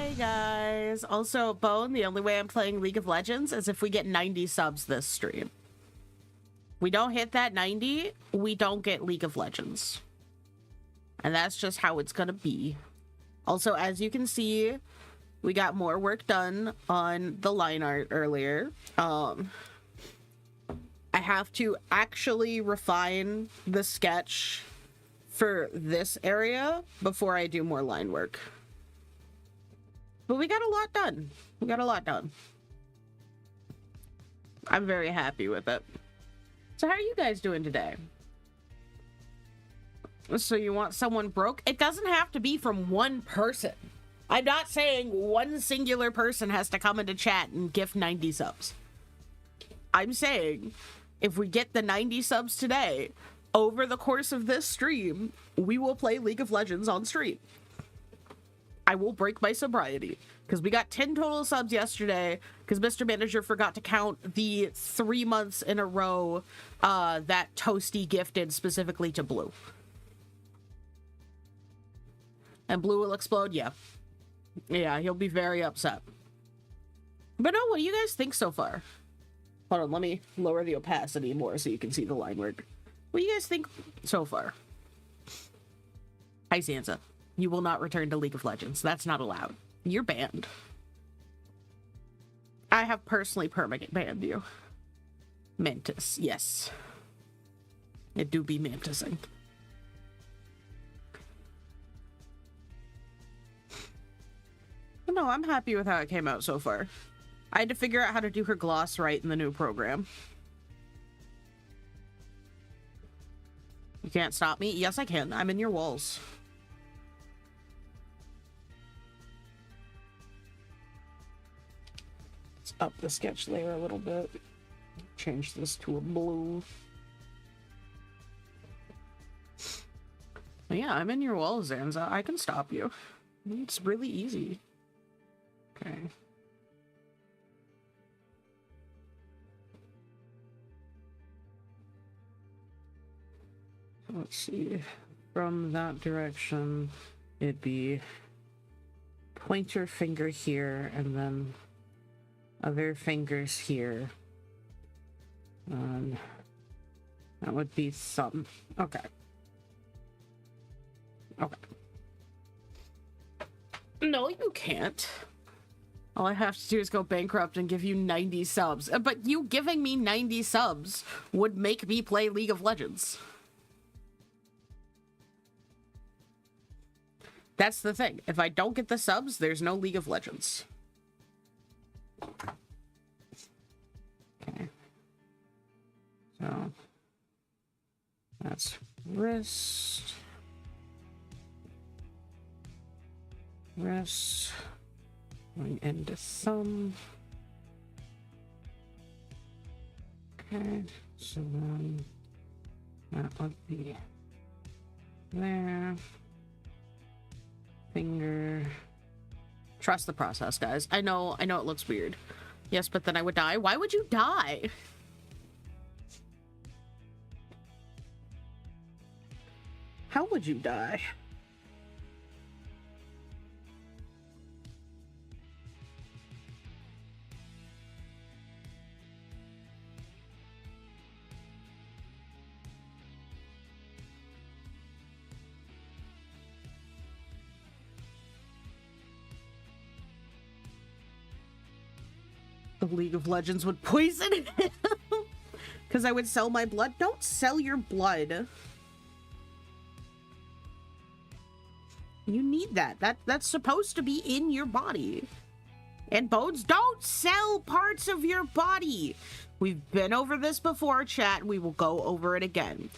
Hi guys. Also, Bone, the only way I'm playing League of Legends is if we get 90 subs this stream. We don't hit that 90, we don't get League of Legends. And that's just how it's gonna be. Also, as you can see, we got more work done on the line art earlier. I have to actually refine the sketch for this area before I do more line work. But we got a lot done. We got a lot done. I'm very happy with it. So how are you guys doing today? So you want someone broke? It doesn't have to be from one person. I'm not saying one singular person has to come into chat and gift 90 subs. I'm saying if we get the 90 subs today, over the course of this stream, we will play League of Legends on stream. I will break my sobriety because we got 10 total subs yesterday because Mr.Manager forgot to count the 3 months in a row that Toasty gifted specifically to Blue. And Blue will explode? Yeah. Yeah, he'll be very upset. But no, what do you guys think so far? Hold on, let me lower the opacity more so you can see the line work. What do you guys think so far? Hi, Sansa. You will not return to League of Legends. That's not allowed. You're banned. I have personally permanent banned you. Mantis, yes. It do be mantising. No, I'm happy with how it came out so far. I had to figure out how to do her gloss right in the new program. You can't stop me? Yes, I can. I'm in your walls. Let's up the sketch layer a little bit. Change this to a blue. Yeah, I'm in your walls, Zanza. I can stop you. It's really easy. Okay. Let's see. From that direction, it'd be pointer finger here, and then other fingers here. That would be thumb. Okay. Okay. No, you can't. All I have to do is go bankrupt and give you 90 subs. But you giving me 90 subs would make me play League of Legends. That's the thing. If I don't get the subs, there's no League of Legends. Okay. So that's wrist. Wrist. Going into thumb. Okay. So then that would be there. Finger. Trust the process, guys. I know it looks weird. Yes, but then I would die. Why would you die? How would you die? The League of Legends would poison him because I would sell my blood. Don't sell your blood. You need that. That's supposed to be in your body. And Bones, don't sell parts of your body. We've been over this before, chat. We will go over it again.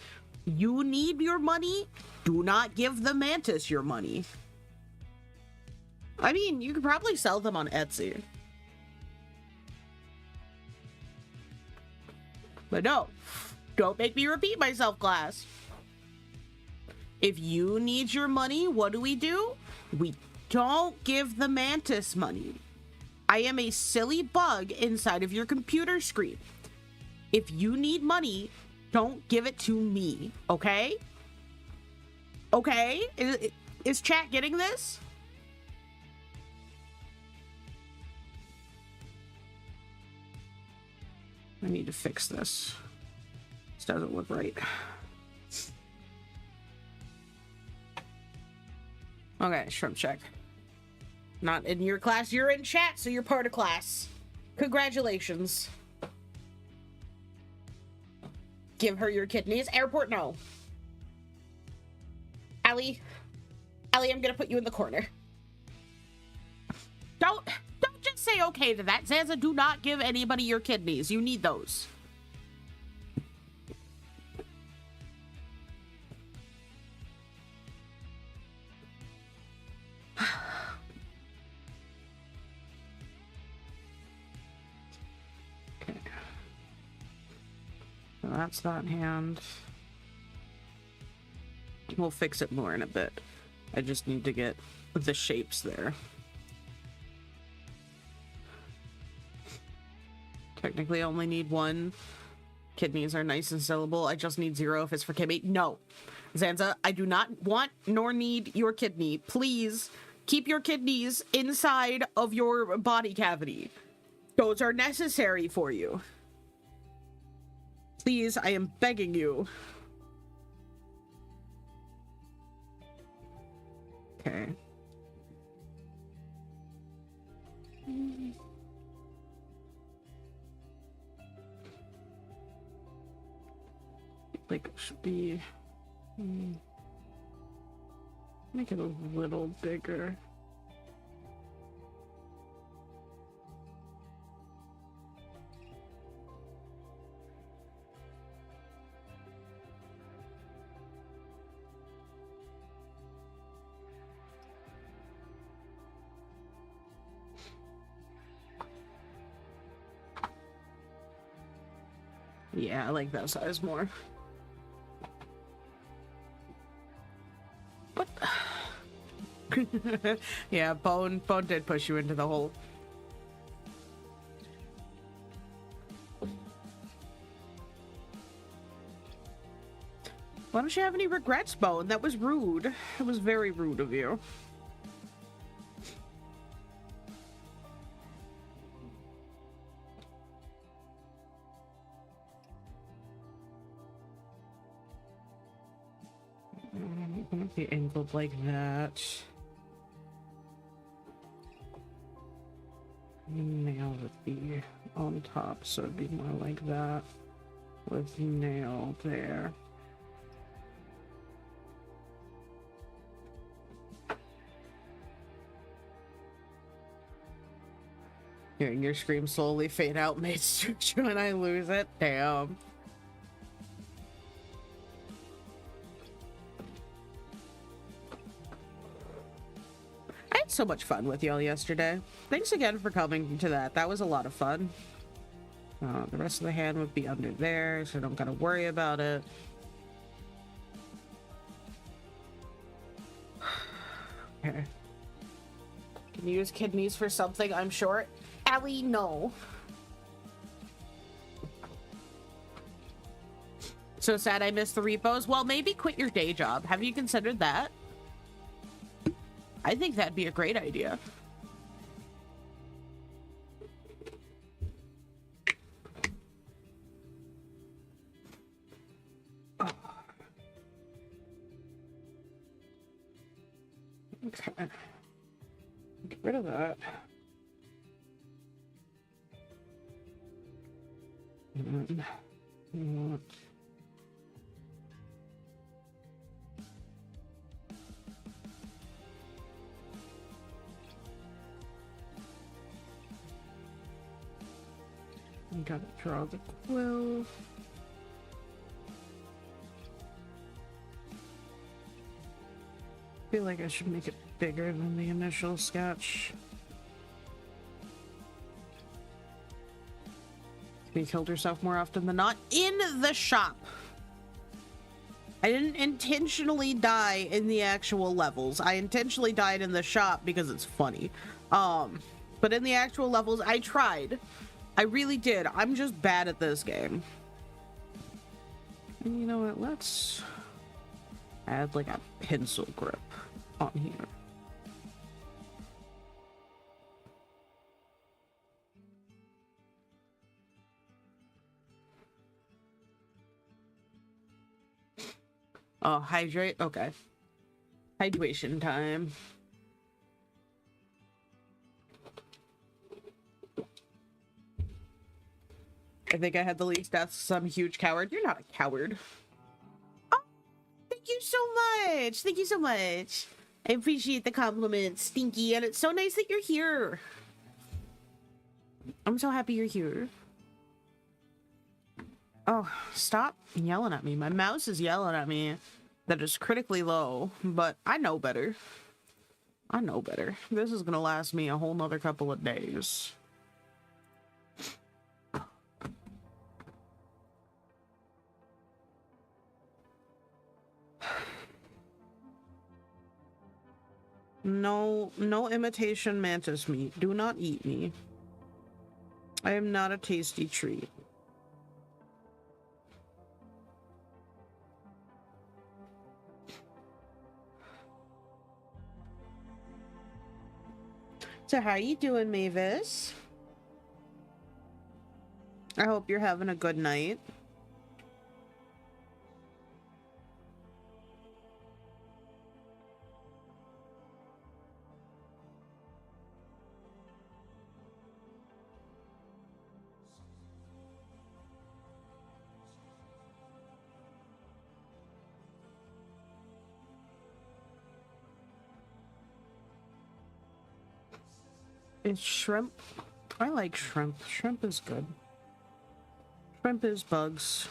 You need your money. Do not give the Mantis your money. I mean, you could probably sell them on Etsy. But no, don't make me repeat myself, class. If you need your money, what do? We don't give the Mantis money. I am a silly bug inside of your computer screen. If you need money, don't give it to me, okay? Okay? Is chat getting this? I need to fix this. This doesn't look right. Okay, shrimp check. Not in your class. You're in chat, so you're part of class. Congratulations. Give her your kidneys. Airport, no. Allie, I'm gonna put you in the corner. Don't just say okay to that. Zanza, do not give anybody your kidneys. You need those. Okay. So that's that hand. We'll fix it more in a bit. I just need to get the shapes there. Technically, I only need one. Kidneys are nice and sellable. I just need 0 if it's for Kimmy. No. Zanza, I do not want nor need your kidney. Please keep your kidneys inside of your body cavity. Those are necessary for you. Please, I am begging you. Okay. Like, it should be... make it a little bigger. Yeah, I like that size more. What? Yeah, Bone did push you into the hole. Why don't you have any regrets, Bone? That was rude. It was very rude of you. Be angled like that. Nail would be on top, so it'd be more like that with nail there. Hearing your scream slowly fade out made structure when I lose it. Damn. So much fun with y'all yesterday. Thanks again for coming to that. That was a lot of fun. The rest of the hand would be under there, so don't gotta worry about it. Okay. Can you use kidneys for something? I'm sure. Allie, no. So sad I missed the repos. Well, maybe quit your day job. Have you considered that? I think that'd be a great idea. Oh. Okay. Get rid of that. And then, gotta draw the quill. Feel like I should make it bigger than the initial sketch. You killed yourself more often than not in the shop. I didn't intentionally die in the actual levels. I intentionally died in the shop because it's funny. But in the actual levels, I tried. I really did. I'm just bad at this game. And you know what? Let's add like a pencil grip on here. Oh, hydrate? Okay. Hydration time. I think I had the least deaths. Some huge coward. You're not a coward. Oh, thank you so much. Thank you so much. I appreciate the compliment, Stinky, and it's so nice that you're here. I'm so happy you're here. Oh, stop yelling at me. My mouse is yelling at me that it's critically low, but I know better. I know better. This is gonna last me a whole nother couple of days. No imitation mantis meat. Do not eat me. I am not a tasty treat. So how you doing, Mavis? I hope you're having a good night. It's shrimp. I like shrimp. Shrimp is good. Shrimp is bugs.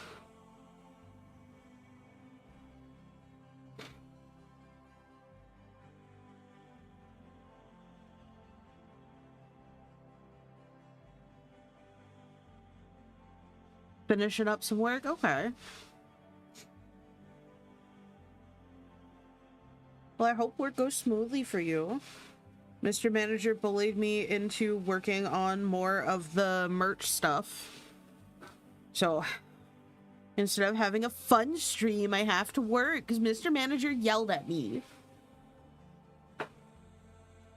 Finishing up some work? Okay. Well, I hope work goes smoothly for you. Mr. Manager bullied me into working on more of the merch stuff. So, instead of having a fun stream, I have to work because Mr. Manager yelled at me.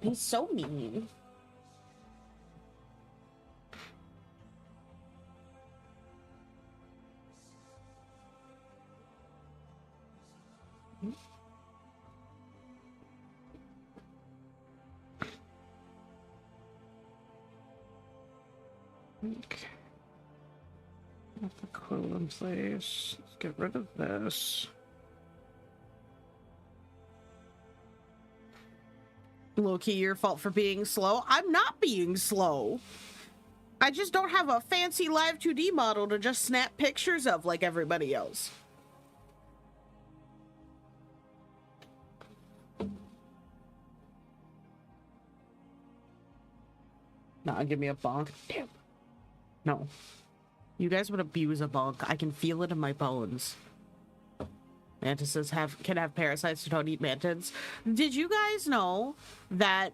He's so mean. Okay. Got the quill in place. Let's get rid of this. Low-key, your fault for being slow. I'm not being slow. I just don't have a fancy live 2D model to just snap pictures of like everybody else. Nah, give me a bonk. Damn. No. You guys would abuse a bonk. I can feel it in my bones. Mantises can have parasites, so don't eat mantids. Did you guys know that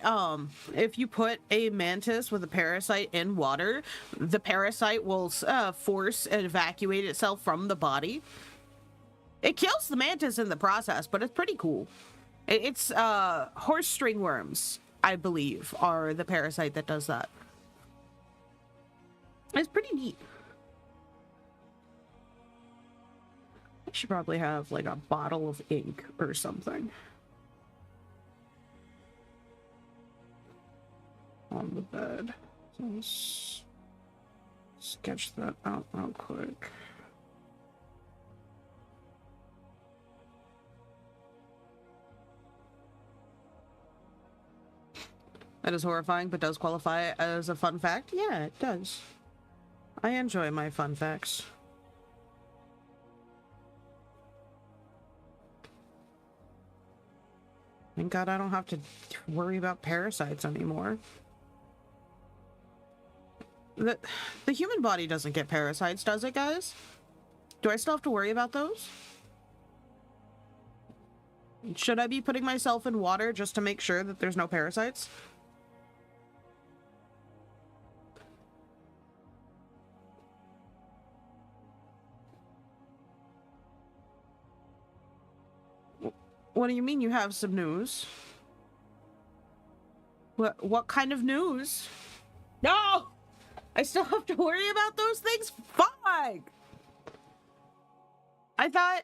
if you put a mantis with a parasite in water, the parasite will force and evacuate itself from the body? It kills the mantis in the process, but it's pretty cool. It's horse string worms, I believe, are the parasite that does that. It's pretty neat. I should probably have like a bottle of ink or something on the bed. So let's sketch that out real quick. That is horrifying, but does qualify as a fun fact. Yeah, it does. I enjoy my fun facts. Thank God I don't have to worry about parasites anymore. The human body doesn't get parasites, does it, guys? Do I still have to worry about those? Should I be putting myself in water just to make sure that there's no parasites? What do you mean you have some news? What kind of news? No! I still have to worry about those things? Fuck! I thought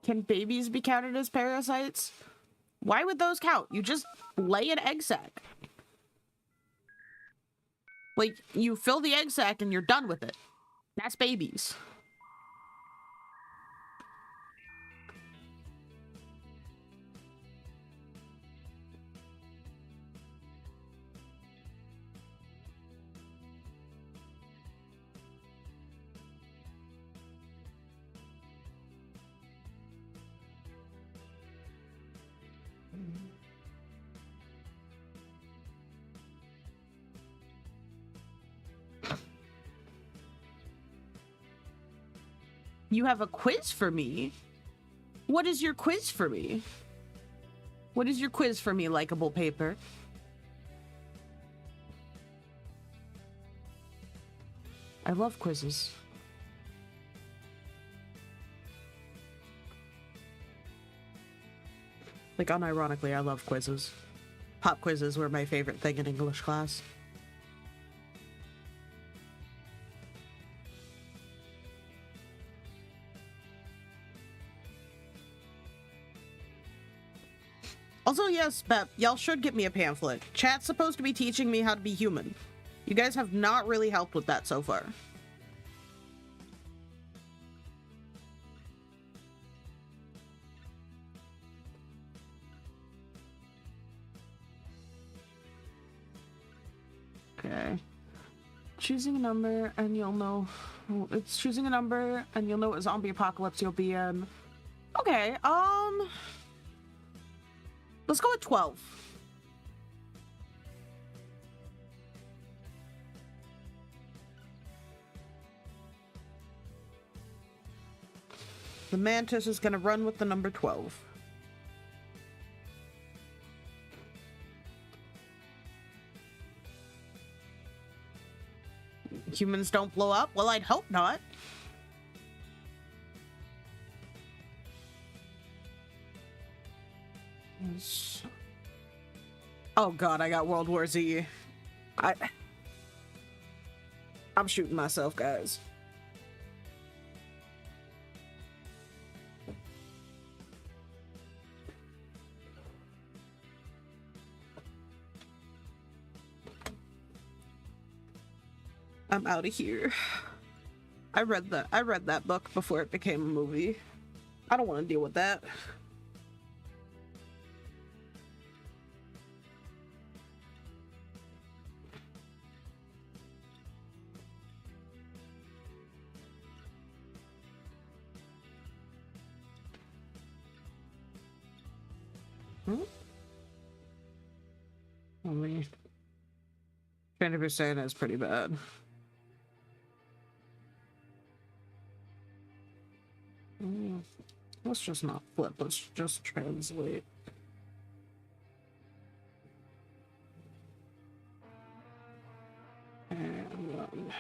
Can babies be counted as parasites? Why would those count? You just lay an egg sac. Like, you fill the egg sac and you're done with it. That's babies. You have a quiz for me? What is your quiz for me? What is your quiz for me, likable paper? I love quizzes. Like, unironically, I love quizzes. Pop quizzes were my favorite thing in English class. Also, yes, Bep, y'all should get me a pamphlet. Chat's supposed to be teaching me how to be human. You guys have not really helped with that so far. Okay. Choosing a number and you'll know... It's choosing a number and you'll know what zombie apocalypse you'll be in. Okay, let's go with 12. The mantis is gonna run with the number 12. Humans don't blow up? Well, I'd hope not. Oh god, I got World War Z. I'm shooting myself, guys. I'm out of here. I read that book before it became a movie. I don't want to deal with that. Only 20% is pretty bad. Let's just not flip, let's just translate. And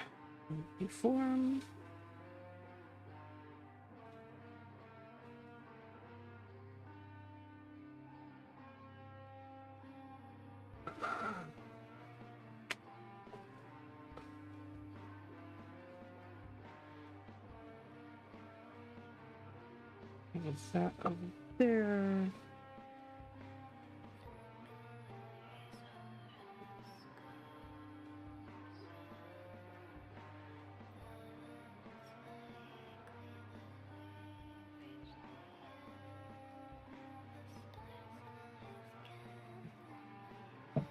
reform. What's that over there?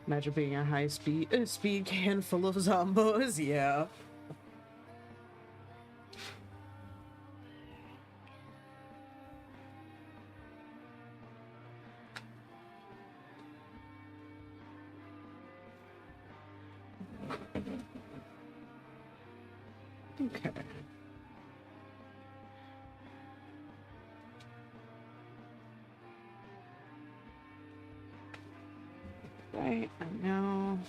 Imagine being a high speed can full of zombos, yeah. Okay. Right, and now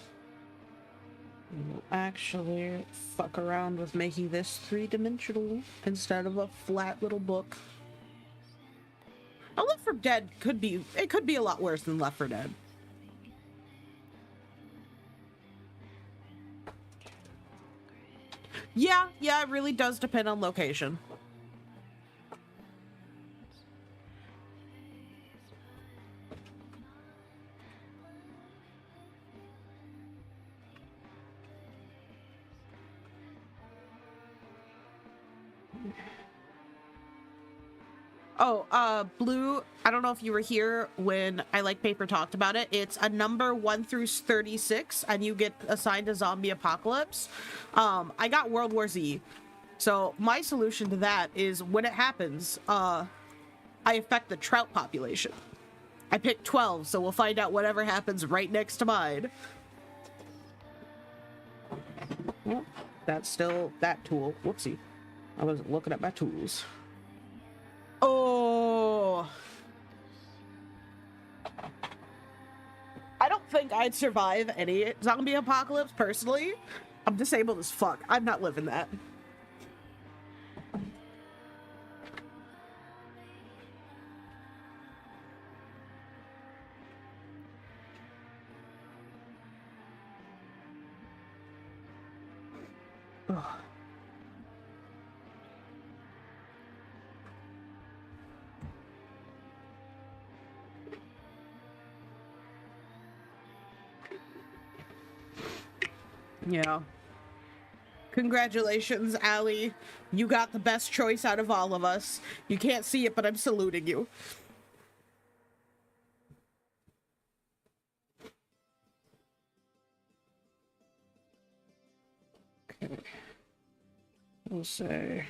we'll actually fuck around with making this three-dimensional instead of a flat little book. Left 4 Dead could be a lot worse than Left 4 Dead. Yeah, it really does depend on location. Oh, Blue, I don't know if you were here when I Like Paper talked about it. It's a number 1 through 36, and you get assigned a zombie apocalypse. I got World War Z. So my solution to that is when it happens, I affect the trout population. I picked 12, so we'll find out whatever happens right next to mine. Well, that's still that tool. Whoopsie. I wasn't looking at my tools. Oh. I don't think I'd survive any zombie apocalypse, personally. I'm disabled as fuck. I'm not living that. Ugh. Yeah. Congratulations, Allie. You got the best choice out of all of us. You can't see it, but I'm saluting you. Okay. We'll say,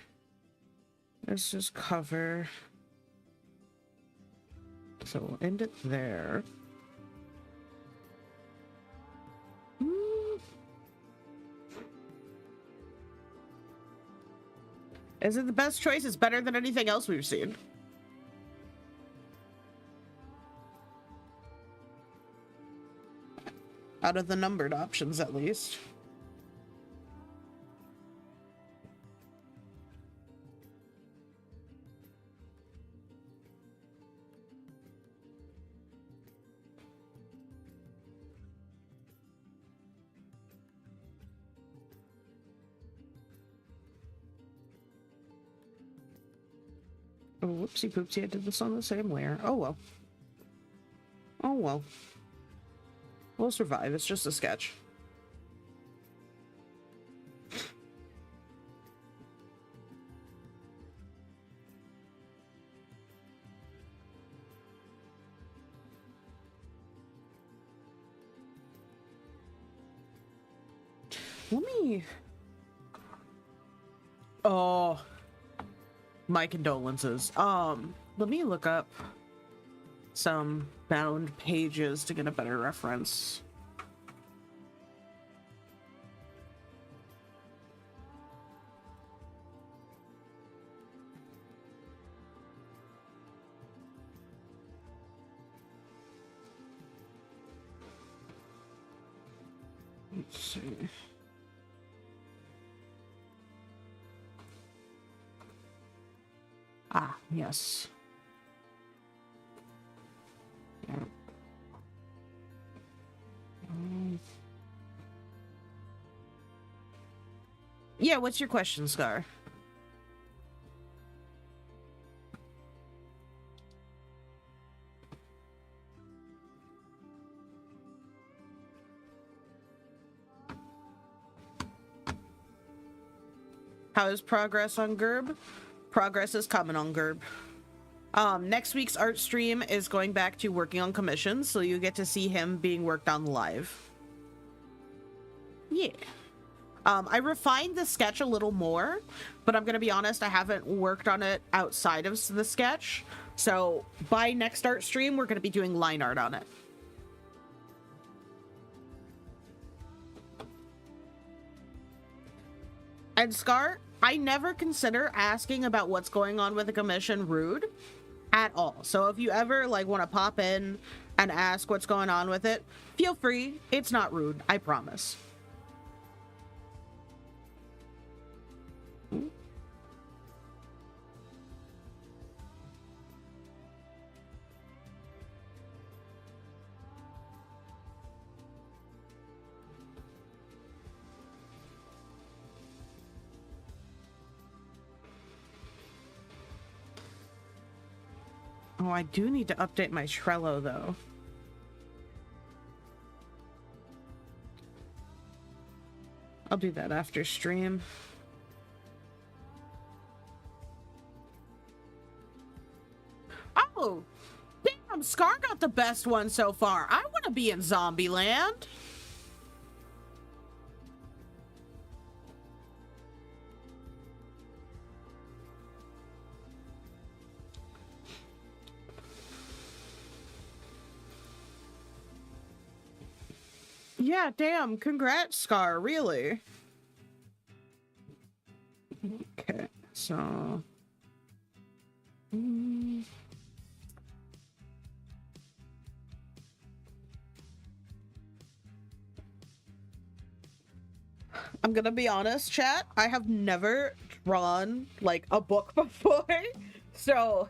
let's just cover. So we'll end it there. Is it the best choice? It's better than anything else we've seen. Out of the numbered options, at least. Oh, whoopsie poopsie, I did this on the same layer. Oh well. Oh well. We'll survive, it's just a sketch. Let me... Oh... My condolences. Let me look up some bound pages to get a better reference. Let's see. Ah, yes. Yeah. Yeah, what's your question, Scar? How is progress on Gerb? Progress is coming on Gerb. Next week's art stream is going back to working on commissions, so you get to see him being worked on live. Yeah. I refined the sketch a little more, but I'm gonna be honest, I haven't worked on it outside of the sketch. So by next art stream, we're gonna be doing line art on it. And Scar, I never consider asking about what's going on with a commission rude at all. So if you ever like want to pop in and ask what's going on with it, feel free. It's not rude, I promise. Oh, I do need to update my Trello, though. I'll do that after stream. Oh, damn, Scar got the best one so far. I want to be in Zombieland. Yeah, damn, congrats, Scar, really. Okay, so... I'm gonna be honest, chat. I have never drawn like a book before, so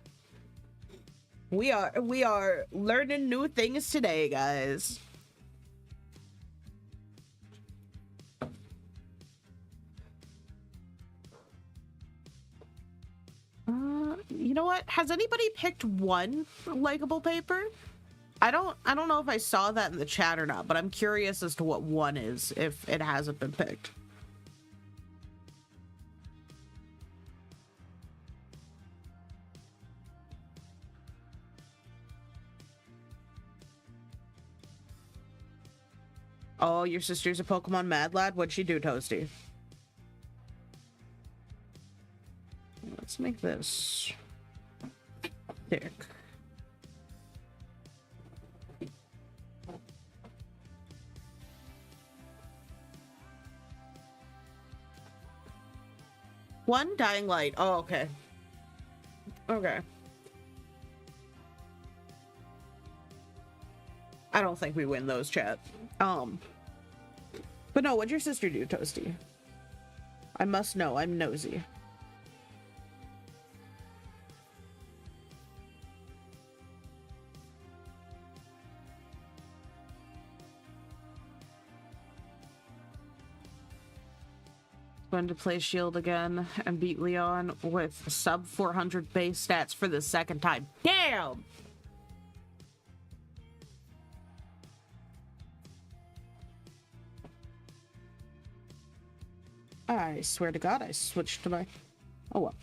we are learning new things today, guys. You know what? Has anybody picked one likable paper? I don't know if I saw that in the chat or not, but I'm curious as to what one is if it hasn't been picked. Oh, your sister's a Pokemon Mad Lad? What'd she do, Toasty? Let's make this thick. One Dying Light. Oh, okay. Okay. I don't think we win those, chat. But no, what'd your sister do, Toasty? I must know. I'm nosy. Going to play Shield again and beat Leon with sub 400 base stats for the second time. Damn! I swear to God, I switched to my... Oh, well.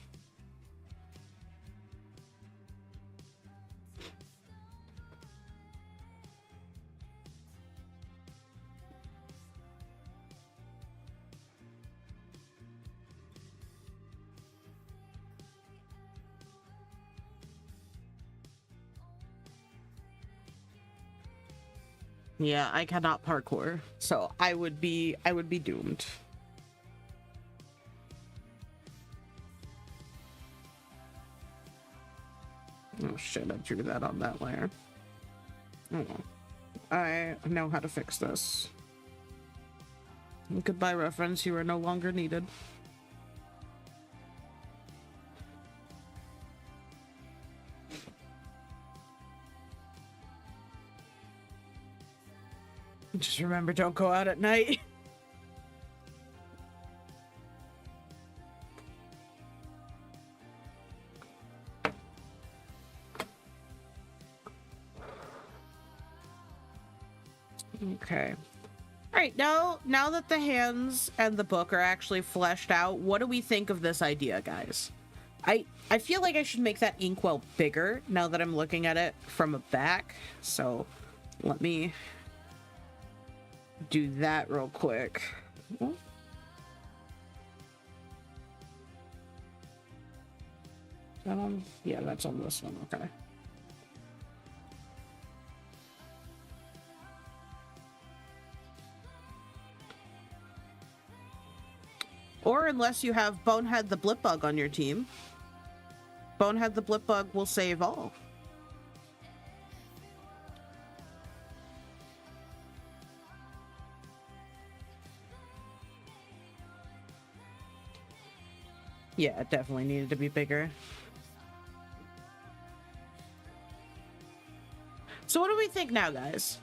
Yeah, I cannot parkour, so I would be doomed. Oh shit, I drew that on that layer. Oh, I know how to fix this. Goodbye, reference. You are no longer needed. Just remember, don't go out at night. Okay. All right, now that the hands and the book are actually fleshed out, what do we think of this idea, guys? I feel like I should make that inkwell bigger now that I'm looking at it from a back. So let me do that real quick. Is that on? Yeah, that's on this one. Okay. Or unless you have Bonehead the Blipbug on your team. Bonehead the Blipbug will save all. Yeah, it definitely needed to be bigger. So what do we think now, guys?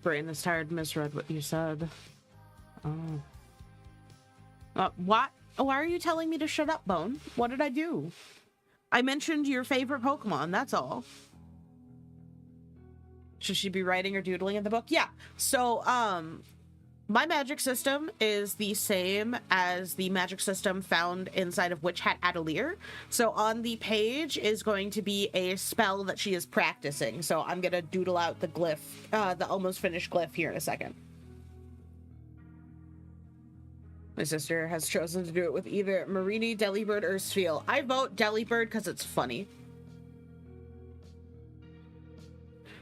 Brain is tired, misread what you said. Oh. What? Why are you telling me to shut up, Bone? What did I do? I mentioned your favorite Pokemon, that's all. Should she be writing or doodling in the book? Yeah. So, My magic system is the same as the magic system found inside of Witch Hat Atelier. So on the page is going to be a spell that she is practicing. So I'm going to doodle out the glyph, the almost finished glyph here in a second. My sister has chosen to do it with either Marini, Delibird, or Sfeel. I vote Delibird because it's funny.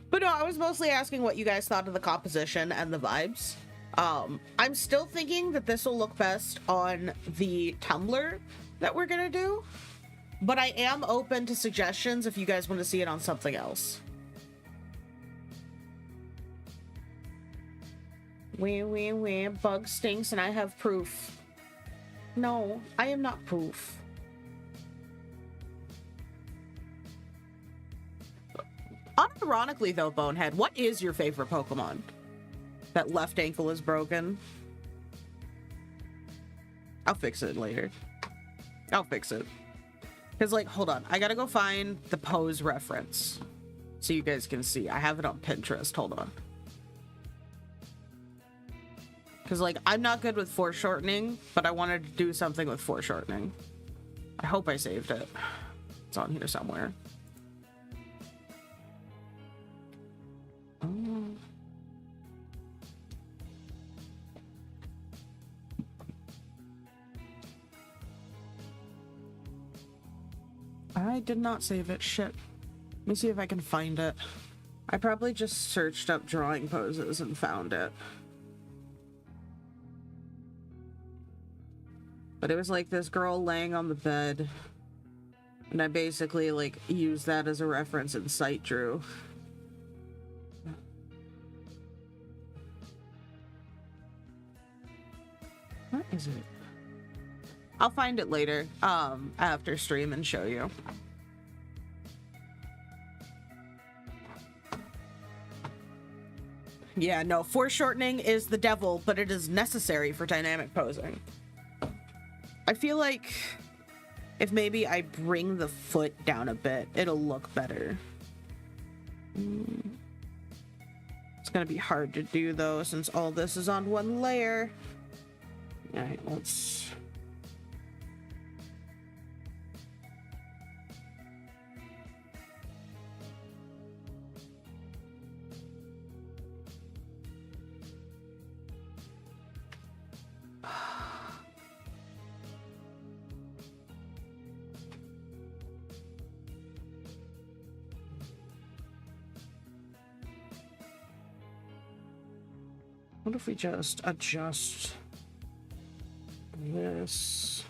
But no, I was mostly asking what you guys thought of the composition and the vibes. I'm still thinking that this will look best on the Tumblr that we're gonna do, but I am open to suggestions if you guys want to see it on something else. Wah, bug stinks and I have proof. No, I am not proof. Unironically though, Bonehead, what is your favorite Pokemon? That left ankle is broken. I'll fix it later. I'll fix it. Because, like, hold on. I gotta go find the pose reference so you guys can see. I have it on Pinterest. Hold on. Because, like, I'm not good with foreshortening, but I wanted to do something with foreshortening. I hope I saved it. It's on here somewhere. Oh. I did not save it. Shit. Let me see if I can find it. I probably just searched up drawing poses and found it. But it was like this girl laying on the bed. And I basically like used that as a reference in Sight Drew. What is it? I'll find it later, after stream and show you. Yeah, no, foreshortening is the devil, but it is necessary for dynamic posing. I feel like if maybe I bring the foot down a bit, it'll look better. It's gonna be hard to do though, since all this is on one layer. All right, let's... What if we just adjust this?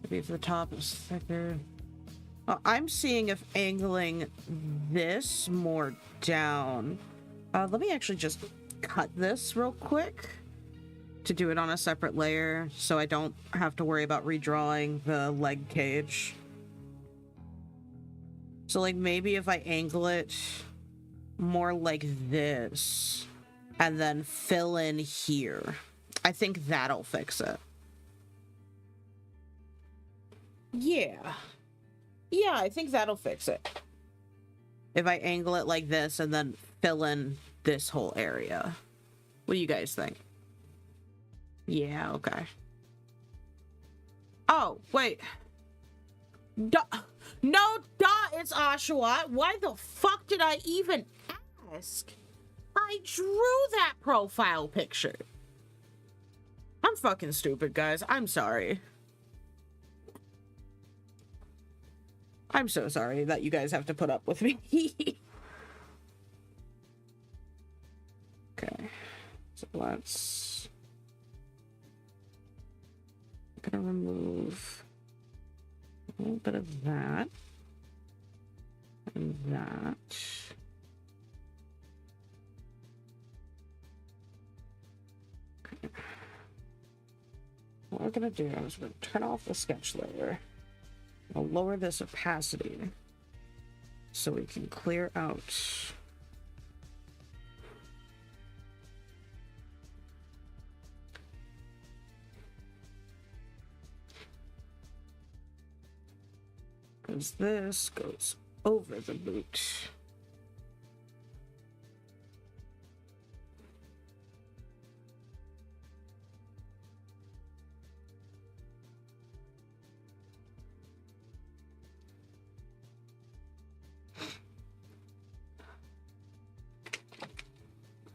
Maybe if the top is thicker. I'm seeing if angling this more down. Let me actually just cut this real quick to do it on a separate layer so I don't have to worry about redrawing the leg cage. So, like, maybe if I angle it more like this and then fill in here, I think that'll fix it. Yeah. Yeah, I think that'll fix it. If I angle it like this and then fill in this whole area. What do you guys think? Yeah, okay. Oh, wait. Duh. No, duh, it's Oshawott. Why the fuck did I even ask? I drew that profile picture. I'm fucking stupid, guys. I'm sorry. I'm so sorry that you guys have to put up with me. Okay. So let's... I'm gonna remove a little bit of that. And that. Okay. What we're gonna do is we're gonna turn off the sketch layer. I'll lower this opacity so we can clear out because this goes over the boot.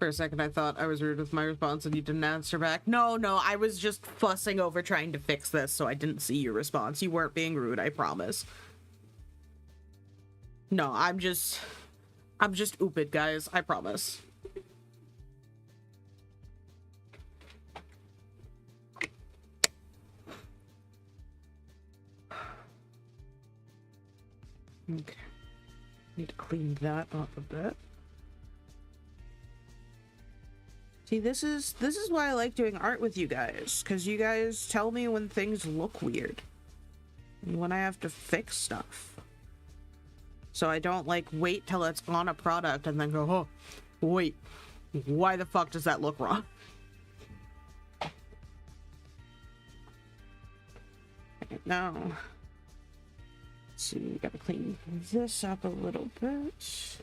For a second, I thought I was rude with my response and you didn't answer back. No, I was just fussing over trying to fix this, so I didn't see your response. You weren't being rude, I promise. No, I'm just ooped, guys. I promise. Okay. Need to clean that up a bit. See, this is why I like doing art with you guys, because you guys tell me when things look weird and when I have to fix stuff. So I don't like wait till it's on a product and then go, oh, wait, why the fuck does that look wrong? Okay, now, let's see, we gotta clean this up a little bit.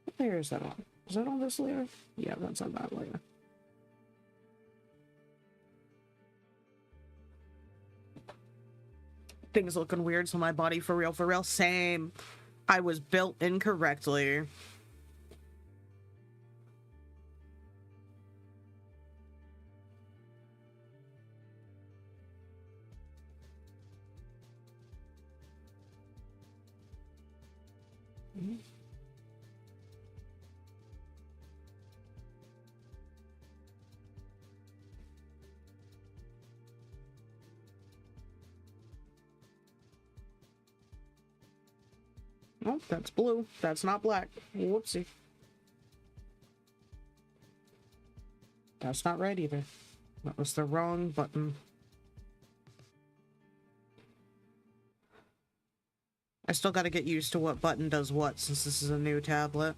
What layer is that on? Is that on this layer? Yeah, that's on that layer. Things looking weird, so my body for real. Same. I was built incorrectly. Oh, that's blue. That's not black. Whoopsie. That's not right either. That was the wrong button. I still gotta get used to what button does what since this is a new tablet.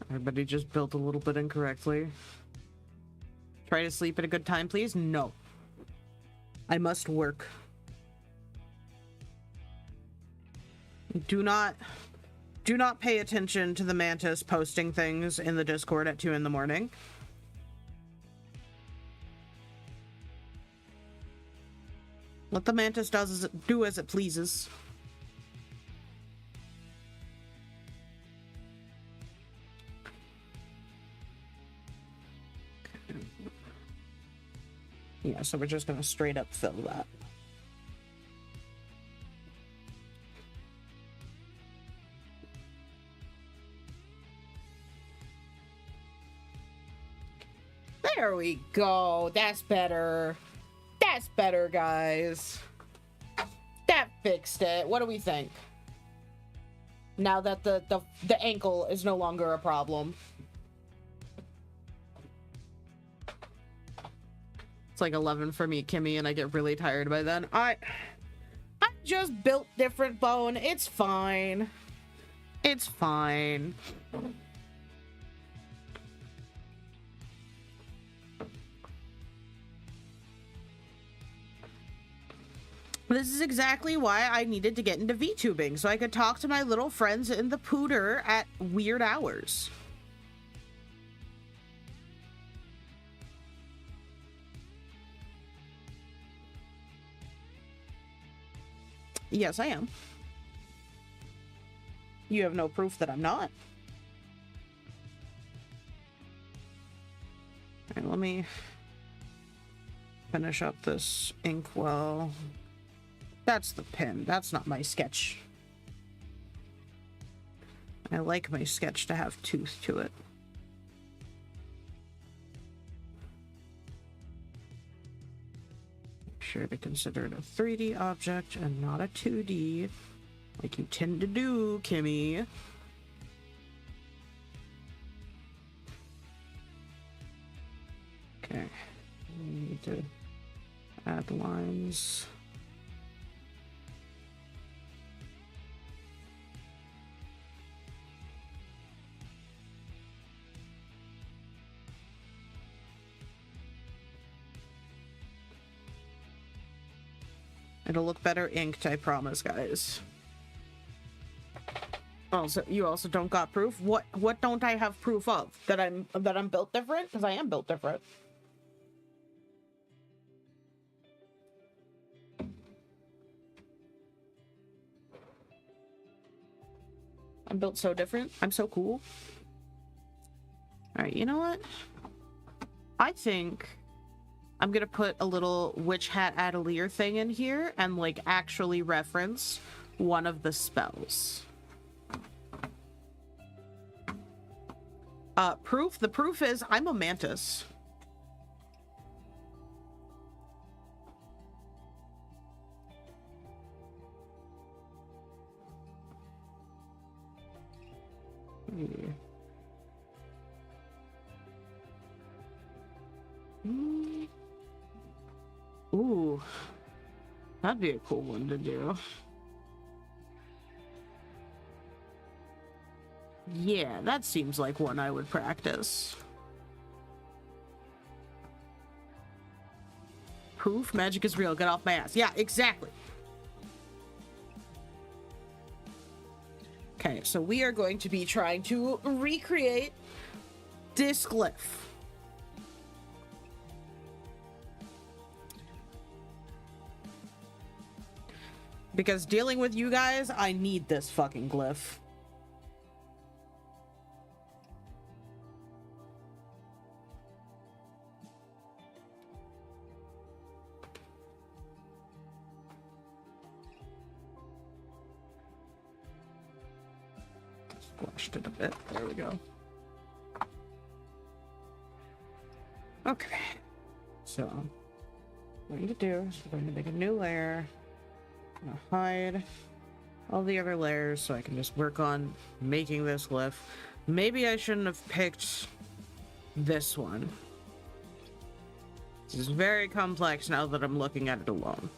Everybody just built a little bit incorrectly. Try to sleep at a good time, please? No. I must work. Do not pay attention to the Mantis posting things in the Discord at 2 in the morning. Let the Mantis do as it pleases. Yeah, so we're just gonna straight up fill that. There we go. That's better. That's better, guys. That fixed it. What do we think? Now that the ankle is no longer a problem. It's like 11 for me, Kimmy, and I get really tired by then. I just built different bone. It's fine. It's fine. This is exactly why I needed to get into VTubing, so I could talk to my little friends in the pooter at weird hours. Yes, I am. You have no proof that I'm not. All right, let me finish up this inkwell. That's the pen. That's not my sketch. I like my sketch to have tooth to it. Sure to consider it a 3D object and not a 2D, like you tend to do, Kimmy. Okay, we need to add lines. It'll look better inked, I promise, guys. Also, you also don't got proof? What don't I have proof of? That I'm built different? Because I am built different. I'm built so different. I'm so cool. All right, you know what? I think I'm gonna put a little witch hat atelier thing in here and like actually reference one of the spells. Proof. The proof is I'm a mantis. Ooh, that'd be a cool one to do. Yeah, that seems like one I would practice. Proof magic is real. Get off my ass. Yeah, exactly. Okay, so we are going to be trying to recreate this glyph. Because dealing with you guys, I need this fucking glyph. Squashed it a bit. There we go. Okay. So, what I'm going to do is we're going to make a new layer. I'm going to hide all the other layers so I can just work on making this glyph. Maybe I shouldn't have picked this one. This is very complex now that I'm looking at it alone.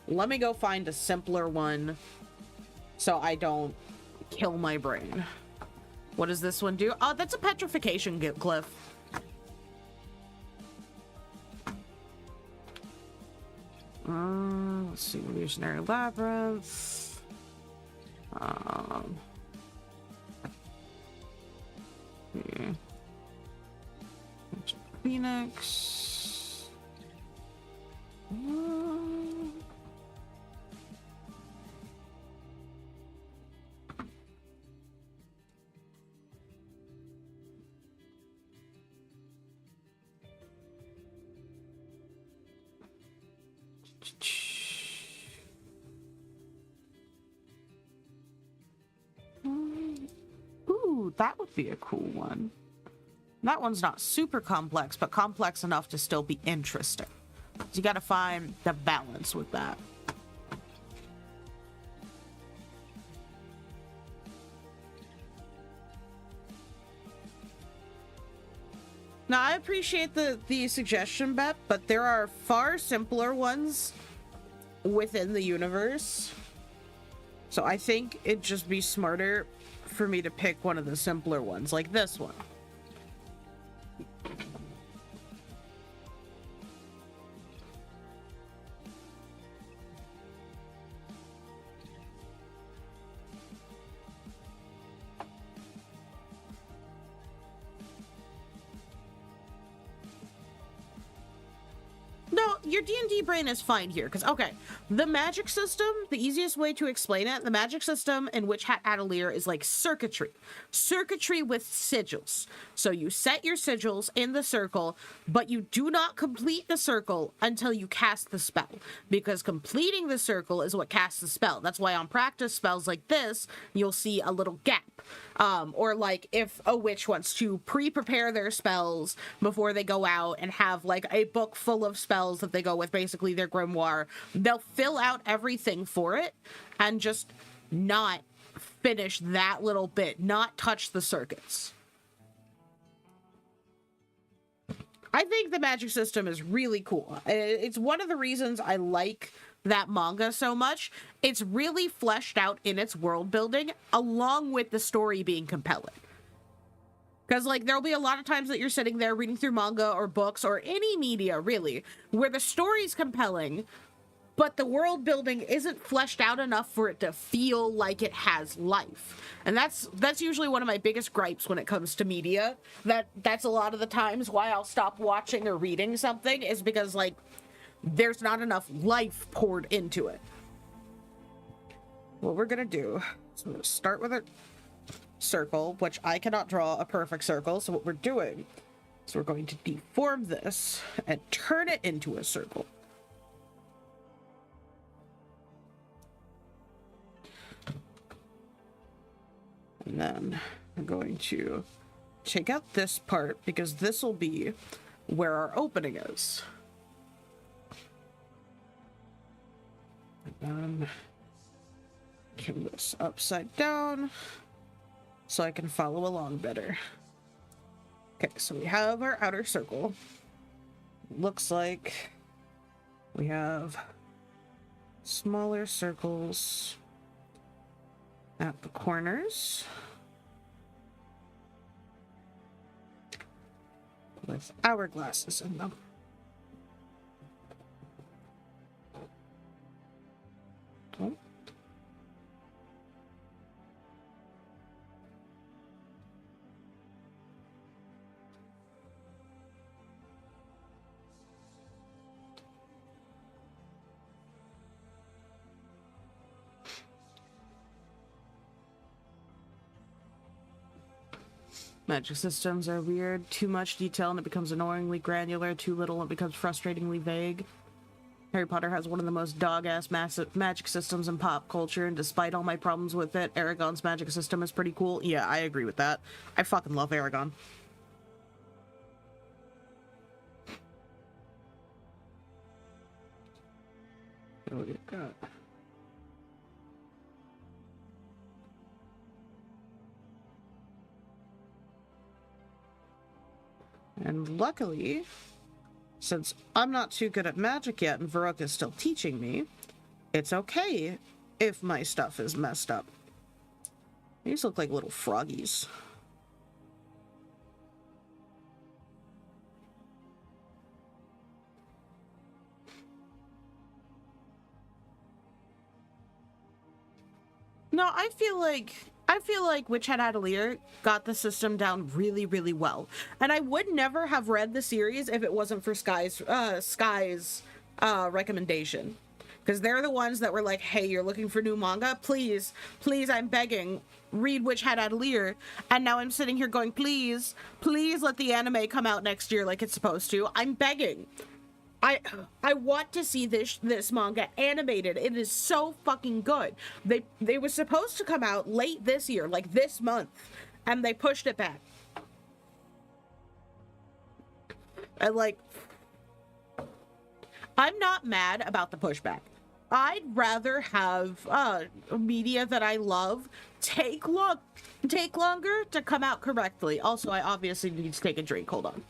Let me go find a simpler one so I don't kill my brain. What does this one do? Oh, that's a petrification glyph. Let's see, illusionary labyrinth. Yeah. Phoenix. Ooh, that would be a cool one. That one's not super complex, but complex enough to still be interesting. So you gotta find the balance with that. Now, I appreciate the suggestion, Beth, but there are far simpler ones within the universe. So I think it'd just be smarter for me to pick one of the simpler ones, like this one. No, your D&D brain is fine here, because, okay, the magic system, the easiest way to explain it, the magic system in Witch Hat Atelier is like circuitry. Circuitry with sigils. So you set your sigils in the circle, but you do not complete the circle until you cast the spell, because completing the circle is what casts the spell. That's why on practice spells like this, you'll see a little gap. Or like if a witch wants to pre-prepare their spells before they go out and have like a book full of spells that they go with, basically their grimoire, they'll fill out everything for it and just not finish that little bit, not touch the circuits. I think the magic system is really cool. It's one of the reasons I like that manga so much. It's really fleshed out in its world building, along with the story being compelling. Because, like, there'll be a lot of times that you're sitting there reading through manga or books or any media, really, where the story's compelling, but the world building isn't fleshed out enough for it to feel like it has life. And that's usually one of my biggest gripes when it comes to media. That's a lot of the times why I'll stop watching or reading something, is because, like, there's not enough life poured into it. What we're gonna do is we're gonna start with it. circle, which I cannot draw a perfect circle. So what we're doing is we're going to deform this and turn it into a circle. And then I'm going to take out this part because this will be where our opening is. And then turn this upside down so I can follow along better. Okay, so we have our outer circle. Looks like we have smaller circles at the corners with hourglasses in them. Oh. Magic systems are weird. Too much detail and it becomes annoyingly granular. Too little and it becomes frustratingly vague. Harry Potter has one of the most dog-ass magic systems in pop culture, and despite all my problems with it, Aragon's magic system is pretty cool. Yeah, I agree with that. I fucking love Aragon. What do you got? And luckily, since I'm not too good at magic yet and Varrock is still teaching me, it's okay if my stuff is messed up. These look like little froggies. No, I feel like Witch Hat Atelier got the system down really, really well. And I would never have read the series if it wasn't for Sky's recommendation. Because they're the ones that were like, hey, you're looking for new manga? Please, please, I'm begging, read Witch Hat Atelier. And now I'm sitting here going, please, please let the anime come out next year like it's supposed to. I'm begging. I want to see this manga animated. It is so fucking good. They were supposed to come out late this year, like this month, and they pushed it back. And like, I'm not mad about the pushback. I'd rather have media that I love take longer to come out correctly. Also, I obviously need to take a drink. Hold on.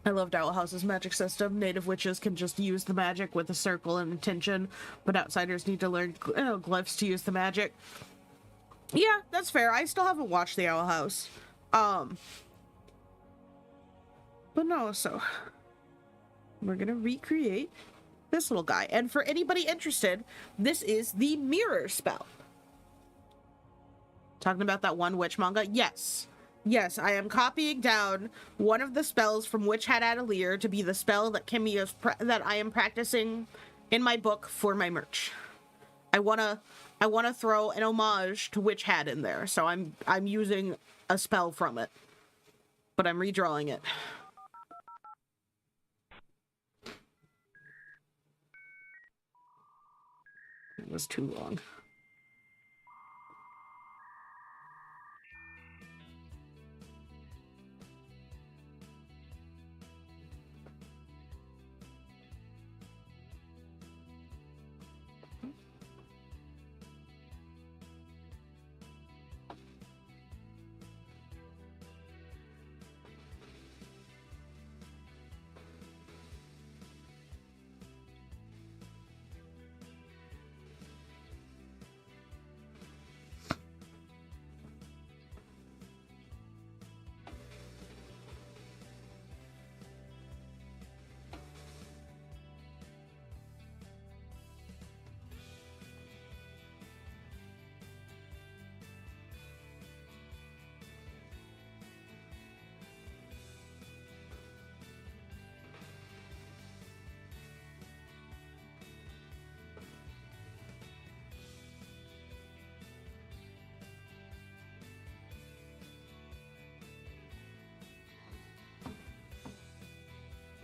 I loved Owl House's magic system. Native witches can just use the magic with a circle and intention, but outsiders need to learn glyphs to use the magic. Yeah, that's fair. I still haven't watched the Owl House. But no, so we're gonna recreate this little guy. And for anybody interested, this is the mirror spell. Talking about that one witch manga? Yes. Yes, I am copying down one of the spells from Witch Hat Atelier to be the spell that that I am practicing in my book for my merch. I wanna throw an homage to Witch Hat in there, so I'm using a spell from it, but I'm redrawing it. It was too long.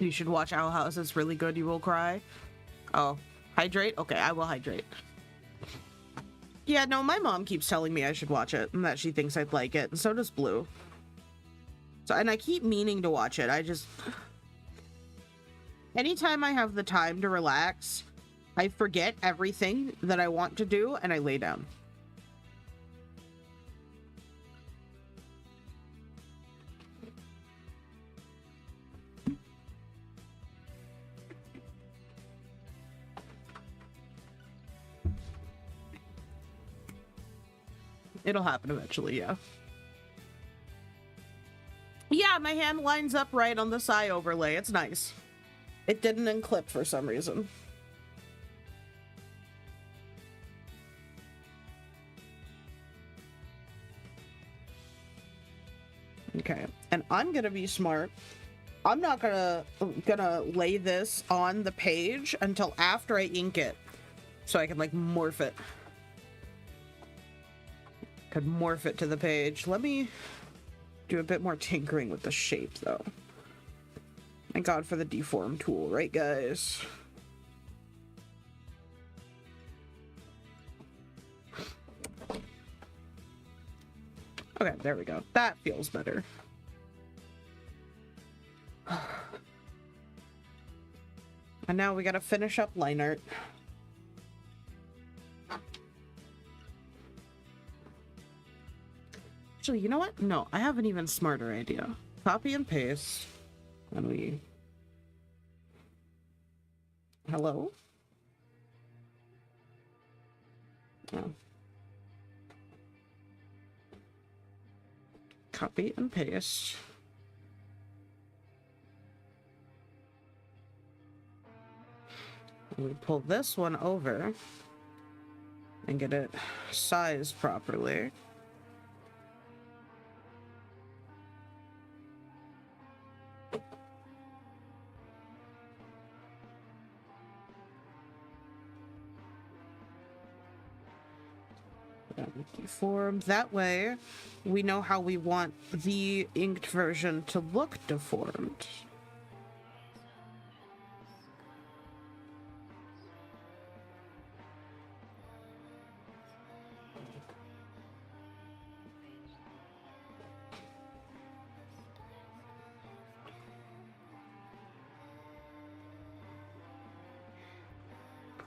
You should watch Owl House. It's really good. You will cry. Oh, hydrate? Okay, I will hydrate. Yeah, no, my mom keeps telling me I should watch it and that she thinks I'd like it, and so does Blue. So, and I keep meaning to watch it. I just... Anytime I have the time to relax, I forget everything that I want to do and I lay down. It'll happen eventually, yeah. Yeah, my hand lines up right on the Psy overlay. It's nice. It didn't unclip for some reason. Okay, and I'm gonna be smart. I'm not gonna lay this on the page until after I ink it, so I can like morph it. Could morph it to the page. Let me do a bit more tinkering with the shape, though. Thank God for the deform tool, right, guys? Okay, there we go. That feels better. And now we gotta finish up line art. Actually, you know what? No, I have an even smarter idea. Copy and paste. And we... Hello? Oh. Copy and paste. And we pull this one over and get it sized properly. Deformed. That way, we know how we want the inked version to look deformed.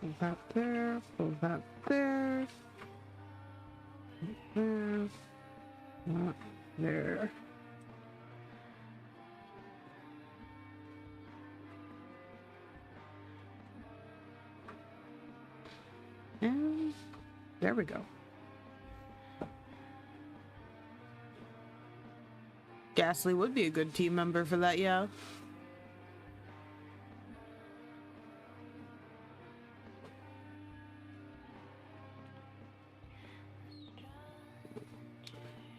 Pull that there, pull that there. Not there. And there we go. Ghastly would be a good team member for that, yeah.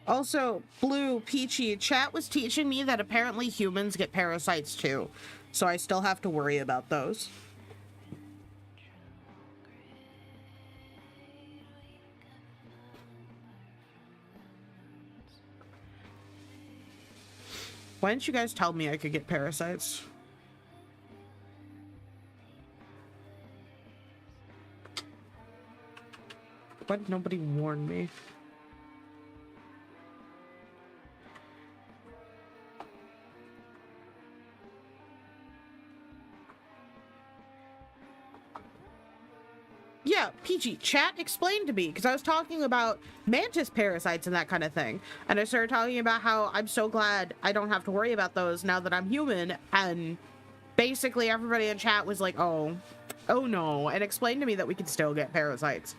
Also, Blue, Peachy, chat was teaching me that apparently humans get parasites too. So I still have to worry about those. Why didn't you guys tell me I could get parasites? Why did nobody warn me? Yeah, Peachy, chat explained to me, because I was talking about mantis parasites and that kind of thing. And I started talking about how I'm so glad I don't have to worry about those now that I'm human. And basically everybody in chat was like, oh no, and explained to me that we could still get parasites.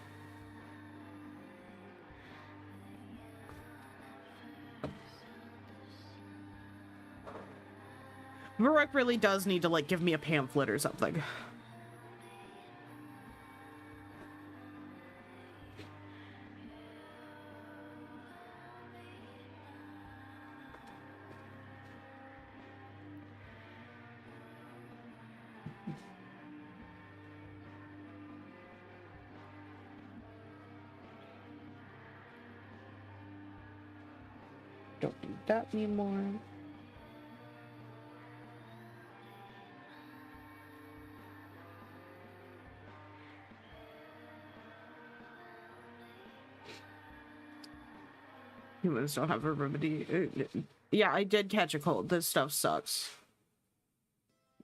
Varrock really does need to, like, give me a pamphlet or something. Don't do that anymore. Humans don't have a remedy. Yeah, I did catch a cold. This stuff sucks.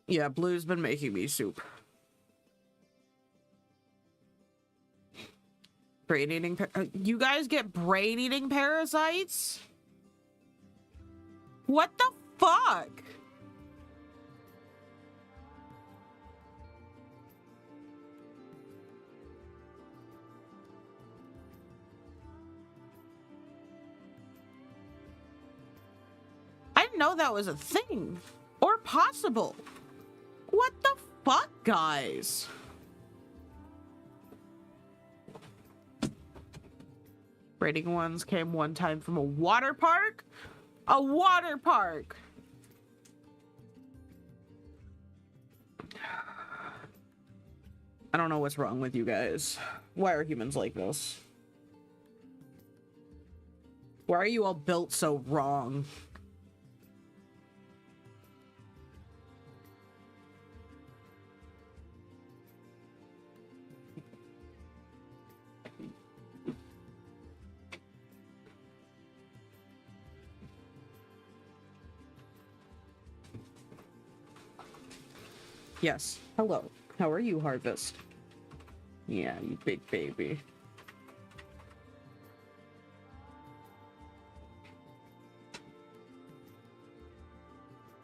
Yeah, Blue's been making me soup. Brain-eating... You guys get brain-eating parasites? What the fuck? I didn't know that was a thing. Or possible. What the fuck, guys? Braiding ones came one time from a water park? A water park! I don't know what's wrong with you guys. Why are humans like this? Why are you all built so wrong? Yes. Hello. How are you, Harvest? Yeah, you big baby.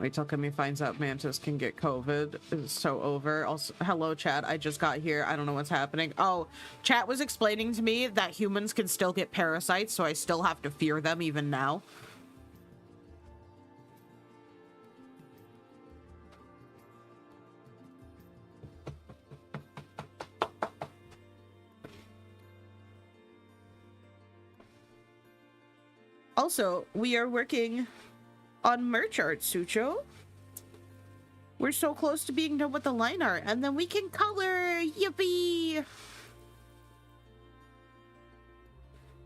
Wait till Kimmy finds out Mantis can get COVID. It's so over. Also, hello, chat. I just got here. I don't know what's happening. Oh, chat was explaining to me that humans can still get parasites, so I still have to fear them even now. Also, we are working on merch art, Sucho. We're so close to being done with the line art, and then we can color. Yippee!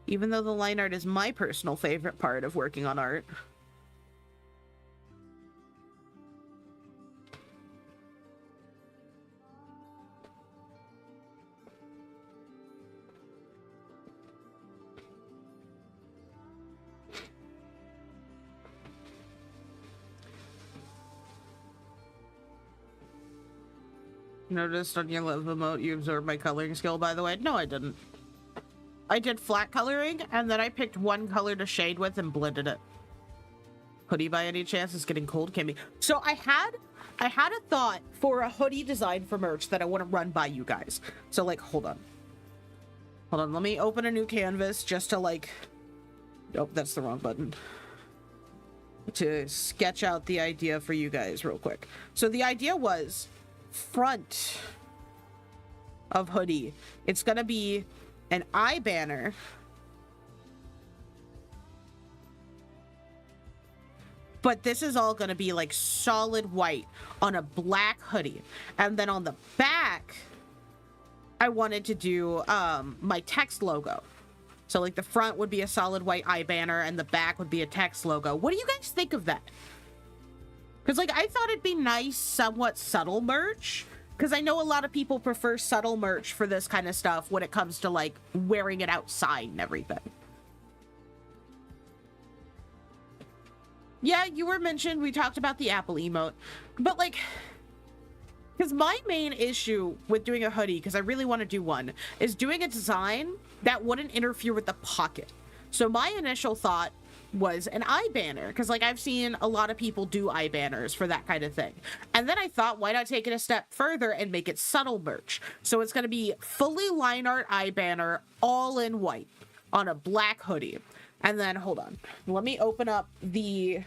Even though the line art is my personal favorite part of working on art. Noticed on your love emote you absorbed my coloring skill, by the way. No, I didn't. I did flat coloring, and then I picked one color to shade with and blended it. Hoodie by any chance is getting cold, Kimmy. So I had a thought for a hoodie design for merch that I want to run by you guys. So, like, hold on. Hold on, let me open a new canvas just to, like... Nope, that's the wrong button. To sketch out the idea for you guys real quick. So the idea was... front of hoodie, it's gonna be an eye banner but this is all gonna be like solid white on a black hoodie, and then on the back I wanted to do my text logo. So like the front would be a solid white eye banner and the back would be a text logo. What do you guys think of that? Because, like, I thought it'd be nice, somewhat subtle merch. Because I know a lot of people prefer subtle merch for this kind of stuff when it comes to, like, wearing it outside and everything. Yeah, you were mentioned. We talked about the Apple emote. But, like, because my main issue with doing a hoodie, because I really want to do one, is doing a design that wouldn't interfere with the pocket. So my initial thought was an eye banner, because like I've seen a lot of people do eye banners for that kind of thing, and then I thought, why not take it a step further and make it subtle merch? So it's going to be fully line art eye banner, all in white on a black hoodie. And then hold on, let me open up the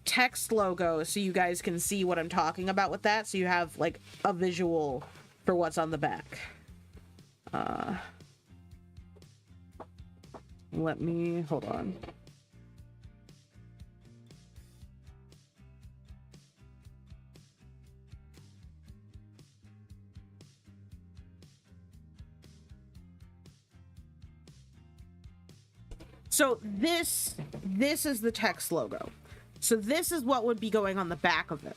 text logo so you guys can see what I'm talking about with that, so you have like a visual for what's on the back. Let me hold on. So this is the text logo. So this is what would be going on the back of it.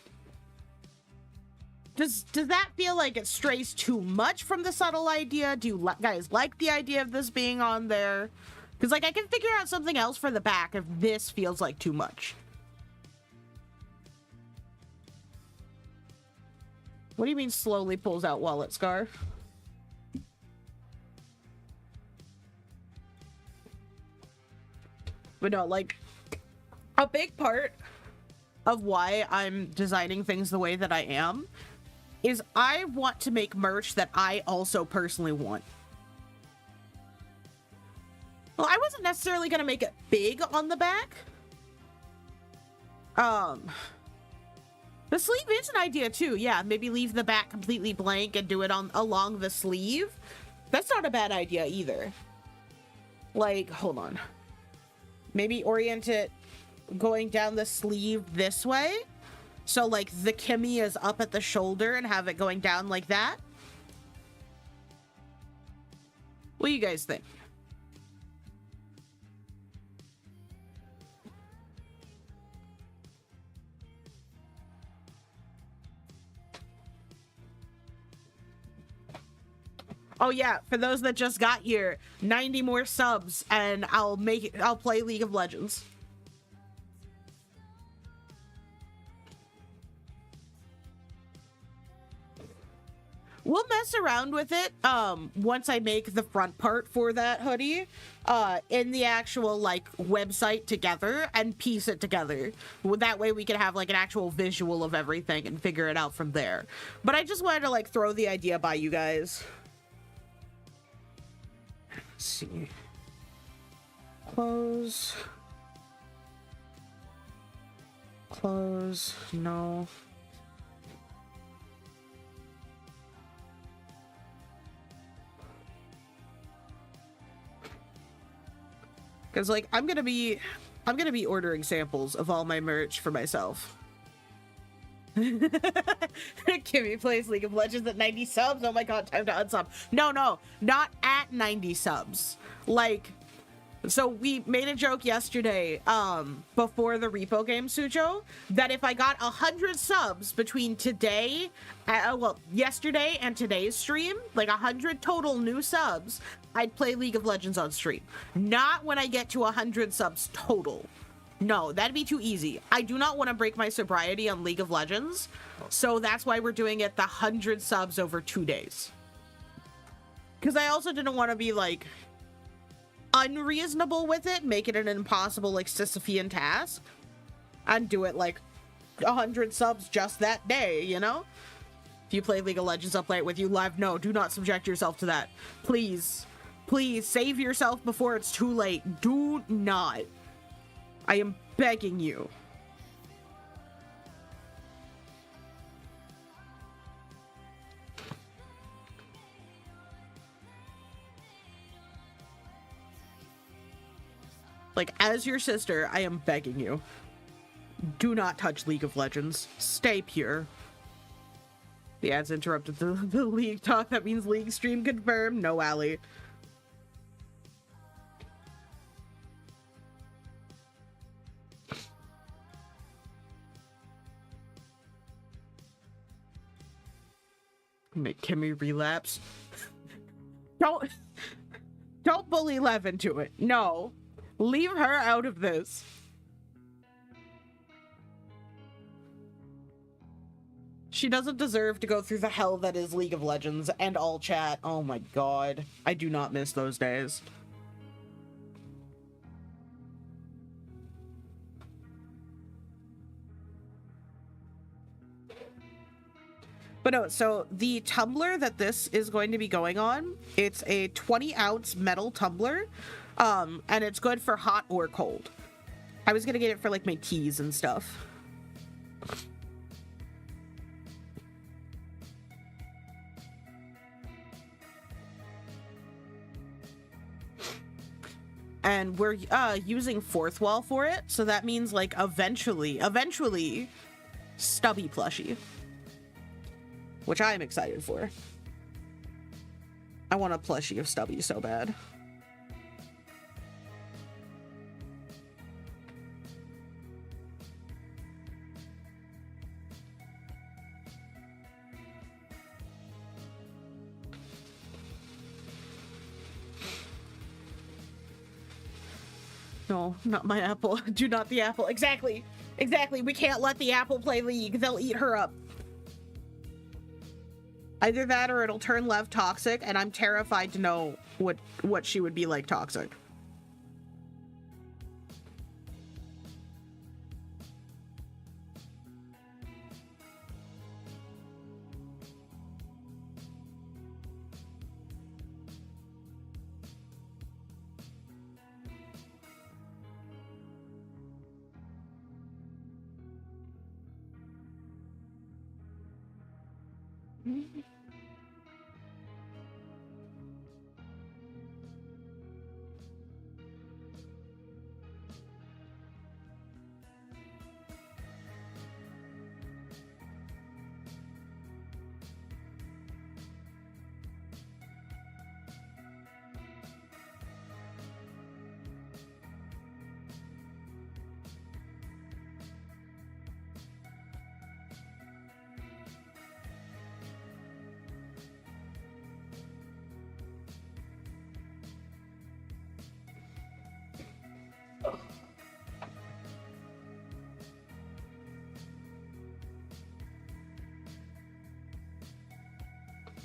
Does that feel like it strays too much from the subtle idea? Do you guys like the idea of this being on there? Because, like, I can figure out something else for the back if this feels like too much. What do you mean slowly pulls out wallet scarf? But no, like, a big part of why I'm designing things the way that I am is I want to make merch that I also personally want. Well, I wasn't necessarily going to make it big on the back. The sleeve is an idea too. Yeah, maybe leave the back completely blank and do it on along the sleeve. That's not a bad idea either. Like, hold on. Maybe orient it going down the sleeve this way. So like the Kimmy is up at the shoulder and have it going down like that. What do you guys think? Oh yeah, for those that just got here, 90 more subs and I'll play League of Legends. We'll mess around with it once I make the front part for that hoodie in the actual like website together and piece it together. That way we can have like an actual visual of everything and figure it out from there. But I just wanted to like throw the idea by you guys. Let's see. Close. Close. No. Because like I'm gonna be ordering samples of all my merch for myself. Kimmy plays League of Legends at 90 subs. Oh my god, time to unsub. No, not at 90 subs. Like, so we made a joke yesterday, before the repo game, Sujo, that if I got 100 subs between today, yesterday and today's stream, like 100 total new subs, I'd play League of Legends on stream. Not when I get to 100 subs total. No, that'd be too easy. I do not want to break my sobriety on League of Legends, so that's why we're doing it the 100 subs over 2 days. Because I also didn't want to be, like, unreasonable with it, make it an impossible, like, Sisyphean task, and do it, like, 100 subs just that day, you know? If you play League of Legends, I'll play it with you live. No, do not subject yourself to that. Please, please, save yourself before it's too late. Do not. I am begging you. Like, as your sister, I am begging you. Do not touch League of Legends. Stay pure. The ads interrupted the League talk. That means League stream confirmed. No, Allie. Make Kimmy relapse. Don't bully Lev into it. No. Leave her out of this. She doesn't deserve to go through the hell that is League of Legends and all chat. Oh my god. I do not miss those days. But no, so the tumbler that this is going to be going on, it's a 20-ounce metal tumbler, and it's good for hot or cold. I was gonna get it for like my teas and stuff. And we're using fourth wall for it, so that means like eventually stubby plushie. Which I'm excited for. I want a plushie of Stubby so bad. No, not my apple. Do not the apple. Exactly. Exactly. We can't let the apple play League. They'll eat her up. Either that or it'll turn Lev toxic, and I'm terrified to know what she would be like toxic.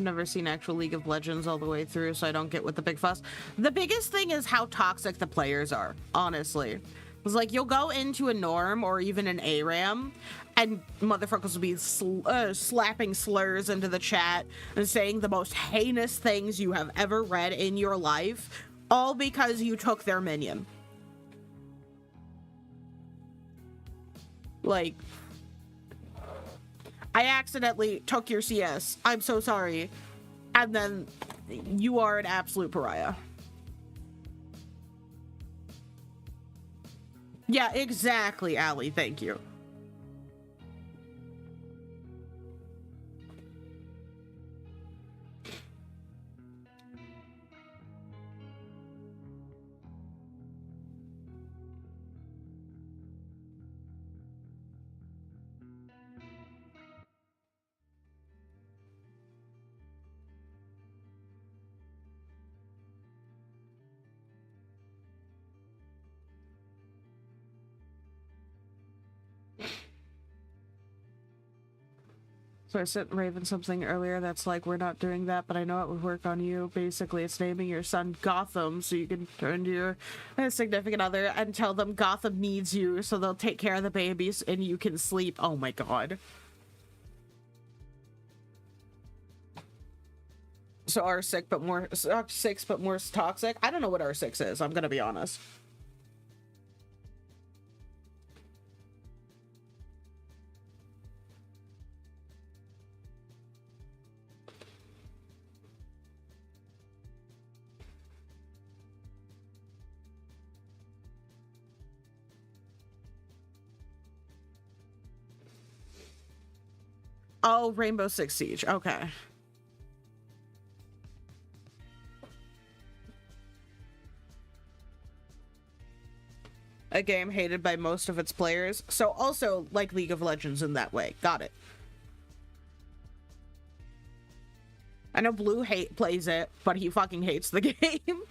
Never seen actual League of Legends all the way through, so I don't get what the big fuss. The biggest thing is how toxic the players are, honestly. It's like, you'll go into a Norm or even an ARAM, and motherfuckers will be slapping slurs into the chat and saying the most heinous things you have ever read in your life, all because you took their minion. Like, I accidentally took your CS. I'm so sorry. And then you are an absolute pariah. Yeah, exactly, Allie. Thank you. So I sent Raven something earlier that's like, we're not doing that, but I know it would work on you. Basically, it's naming your son Gotham so you can turn to your significant other and tell them Gotham needs you so they'll take care of the babies and you can sleep. Oh my god. So R6 but more toxic? I don't know what R6 is, I'm gonna be honest. Oh, Rainbow Six Siege. Okay. A game hated by most of its players. So also like League of Legends in that way. Got it. I know Blue plays it, but he fucking hates the game.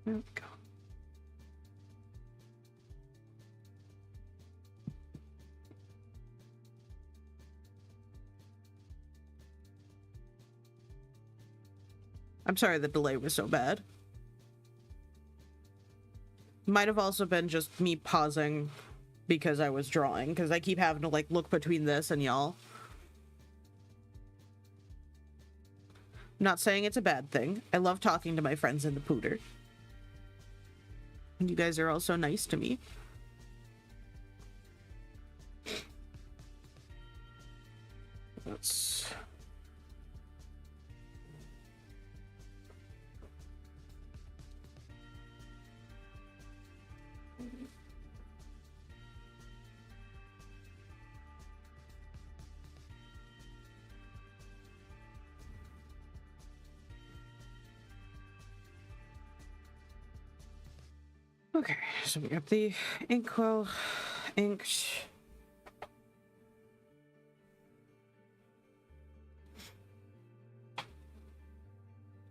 There we go. I'm sorry the delay was so bad. Might have also been just me pausing because I was drawing, because I keep having to like look between this and y'all. Not saying it's a bad thing. I love talking to my friends in the pooter. And you guys are also nice to me. Let's... Okay, so we got the inkwell inked.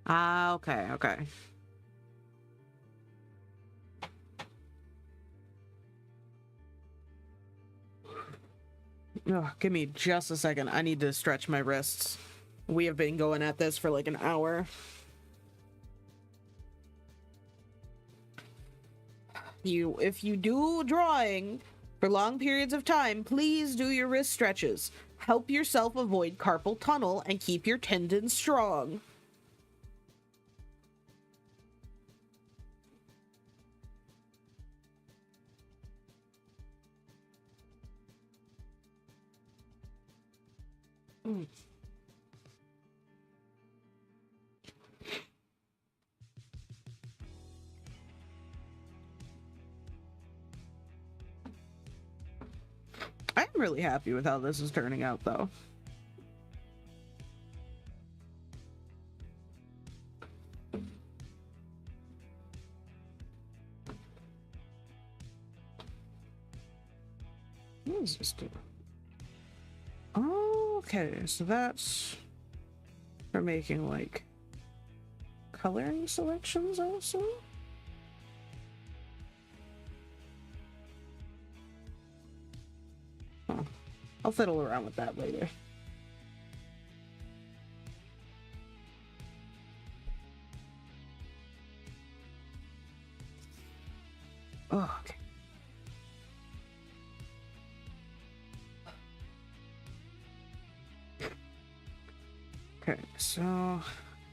Ah, okay, okay. Oh, give me just a second. I need to stretch my wrists. We have been going at this for like an hour. If you do drawing for long periods of time, please do your wrist stretches. Help yourself avoid carpal tunnel and keep your tendons strong. I'm really happy with how this is turning out, though. What does this do? Okay, so that's for making, like, coloring selections also? Huh. I'll fiddle around with that later. Oh, okay. Okay, so I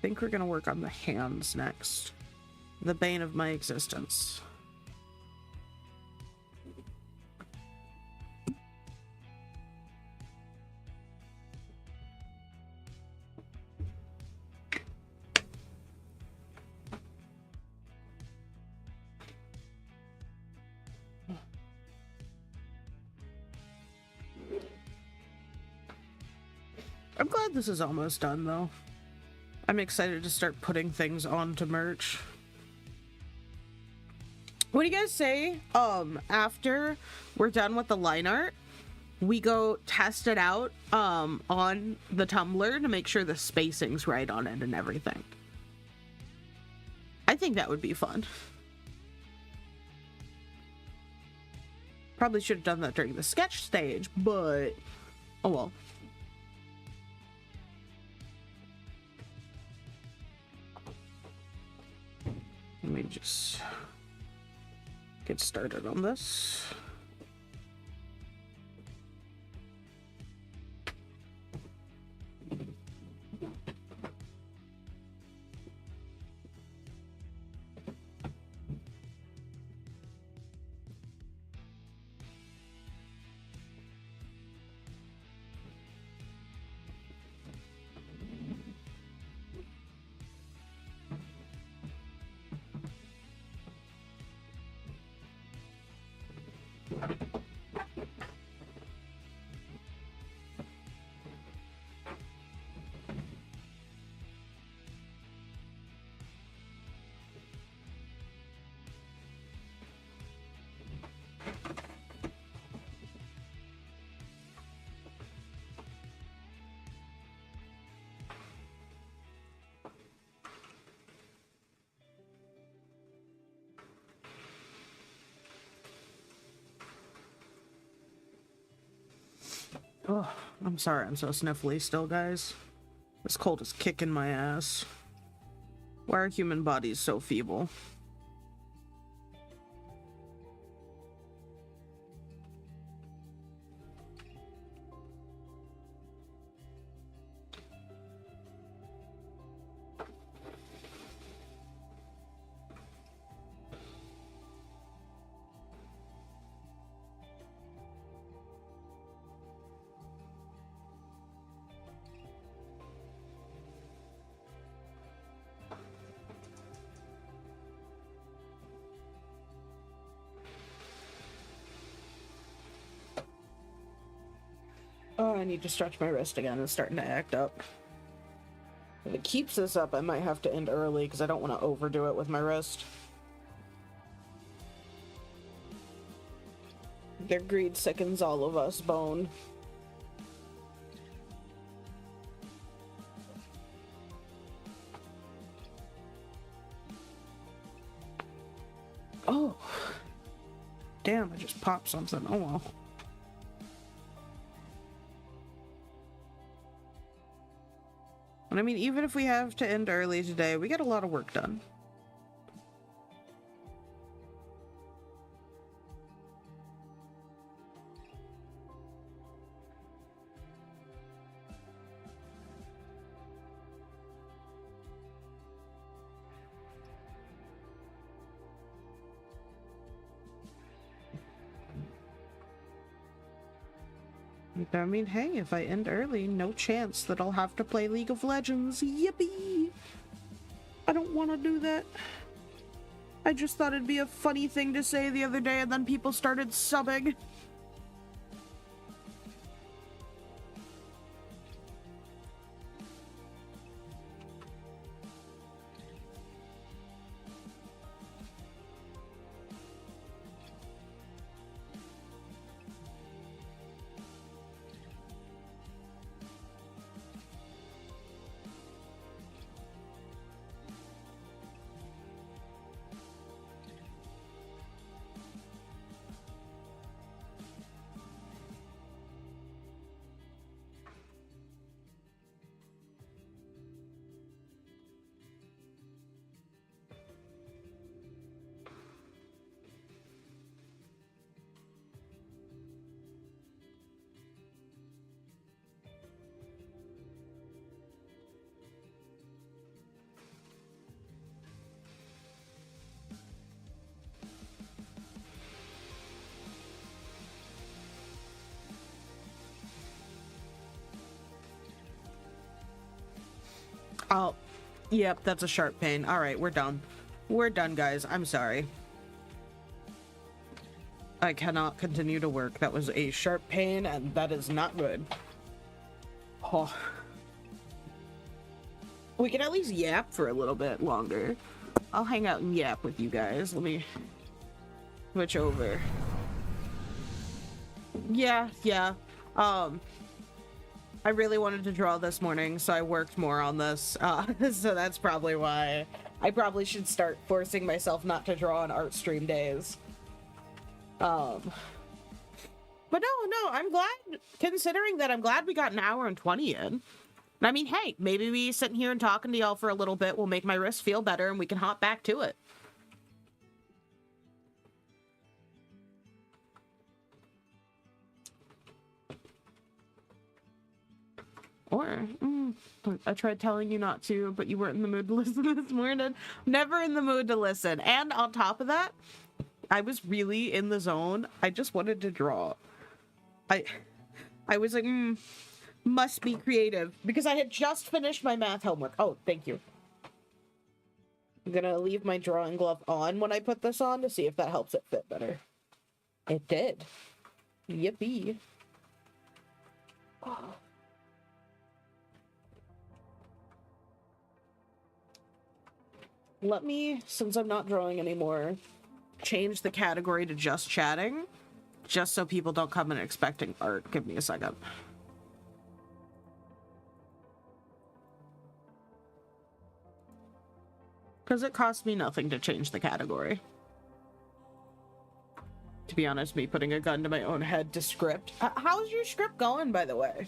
think we're gonna work on the hands next. The bane of my existence. I'm glad this is almost done, though. I'm excited to start putting things onto merch. What do you guys say? After we're done with the line art, we go test it out on the Tumblr to make sure the spacing's right on it and everything. I think that would be fun. Probably should have done that during the sketch stage, but oh well. Let me just get started on this. Oh, I'm sorry I'm so sniffly still, guys. This cold is kicking my ass. Why are human bodies so feeble? Oh, I need to stretch my wrist again. It's starting to act up. If it keeps this up, I might have to end early because I don't want to overdo it with my wrist. Their greed sickens all of us bone. Oh. Damn, I just popped something. Oh well. And I mean, even if we have to end early today, we get a lot of work done. I mean, hey, if I end early, no chance that I'll have to play League of Legends. Yippee! I don't want to do that. I just thought it'd be a funny thing to say the other day, and then people started subbing. Oh, yep, that's a sharp pain. All right, we're done. We're done, guys. I'm sorry. I cannot continue to work. That was a sharp pain, and that is not good. Oh. We can at least yap for a little bit longer. I'll hang out and yap with you guys. Let me switch over. Yeah. I really wanted to draw this morning, so I worked more on this. So that's probably why. I probably should start forcing myself not to draw on art stream days. But no, I'm glad, considering that I'm glad we got an hour and 20 in. I mean, hey, maybe me sitting here and talking to y'all for a little bit will make my wrist feel better and we can hop back to it. Or, I tried telling you not to, but you weren't in the mood to listen this morning. Never in the mood to listen. And on top of that, I was really in the zone. I just wanted to draw. I was like, must be creative. Because I had just finished my math homework. Oh, thank you. I'm gonna leave my drawing glove on when I put this on to see if that helps it fit better. It did. Yippee. Oh. Let me, since I'm not drawing anymore, change the category to just chatting, just so people don't come in expecting art. Give me a second. Because it costs me nothing to change the category. To be honest, me putting a gun to my own head to script. How's your script going, by the way?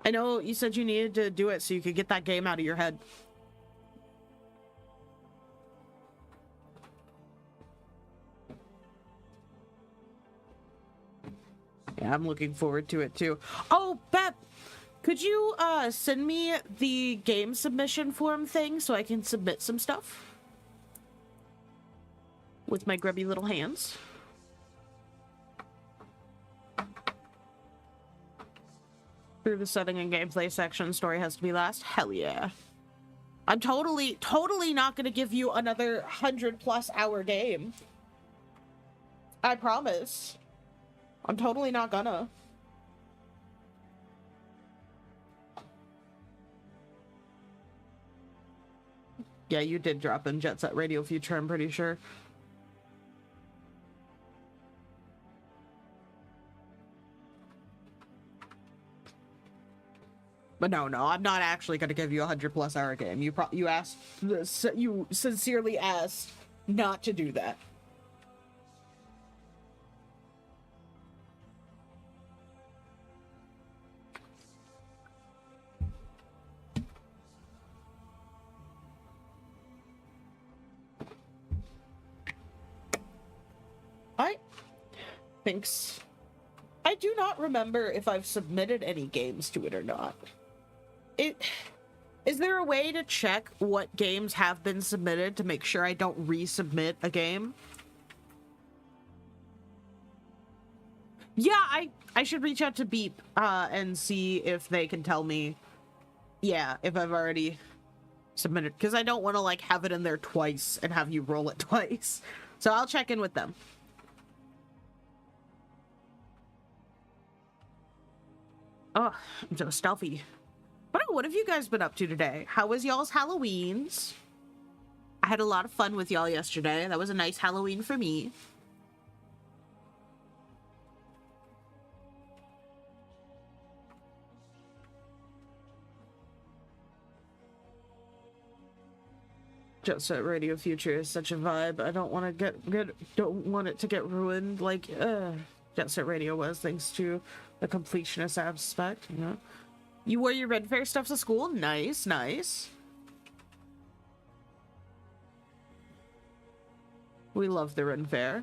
I know you said you needed to do it so you could get that game out of your head. Yeah, I'm looking forward to it too. Oh, Beth, could you send me the game submission form thing so I can submit some stuff? With my grubby little hands. Through the setting and gameplay section, story has to be last. Hell yeah. I'm totally not gonna give you another 100+ hour game. I promise. I'm totally not gonna. Yeah, you did drop in Jet Set Radio Future, I'm pretty sure. But no, I'm not actually going to give you a 100+ hour game. You asked, you sincerely asked not to do that. I do not remember if I've submitted any games to it or not. Is there a way to check what games have been submitted to make sure I don't resubmit a game? Yeah, I should reach out to Beep and see if they can tell me, yeah, if I've already submitted, because I don't want to like have it in there twice and have you roll it twice. So I'll check in with them. Oh, I'm so stealthy. What have you guys been up to today? How was y'all's Halloweens? I had a lot of fun with y'all yesterday. That was a nice Halloween for me. Jet Set Radio Future is such a vibe. I don't want to don't want it to get ruined like Jet Set Radio was, thanks to the completionist aspect, you know. You wore your Red Fair stuff to school? Nice, nice. We love the Red Fair.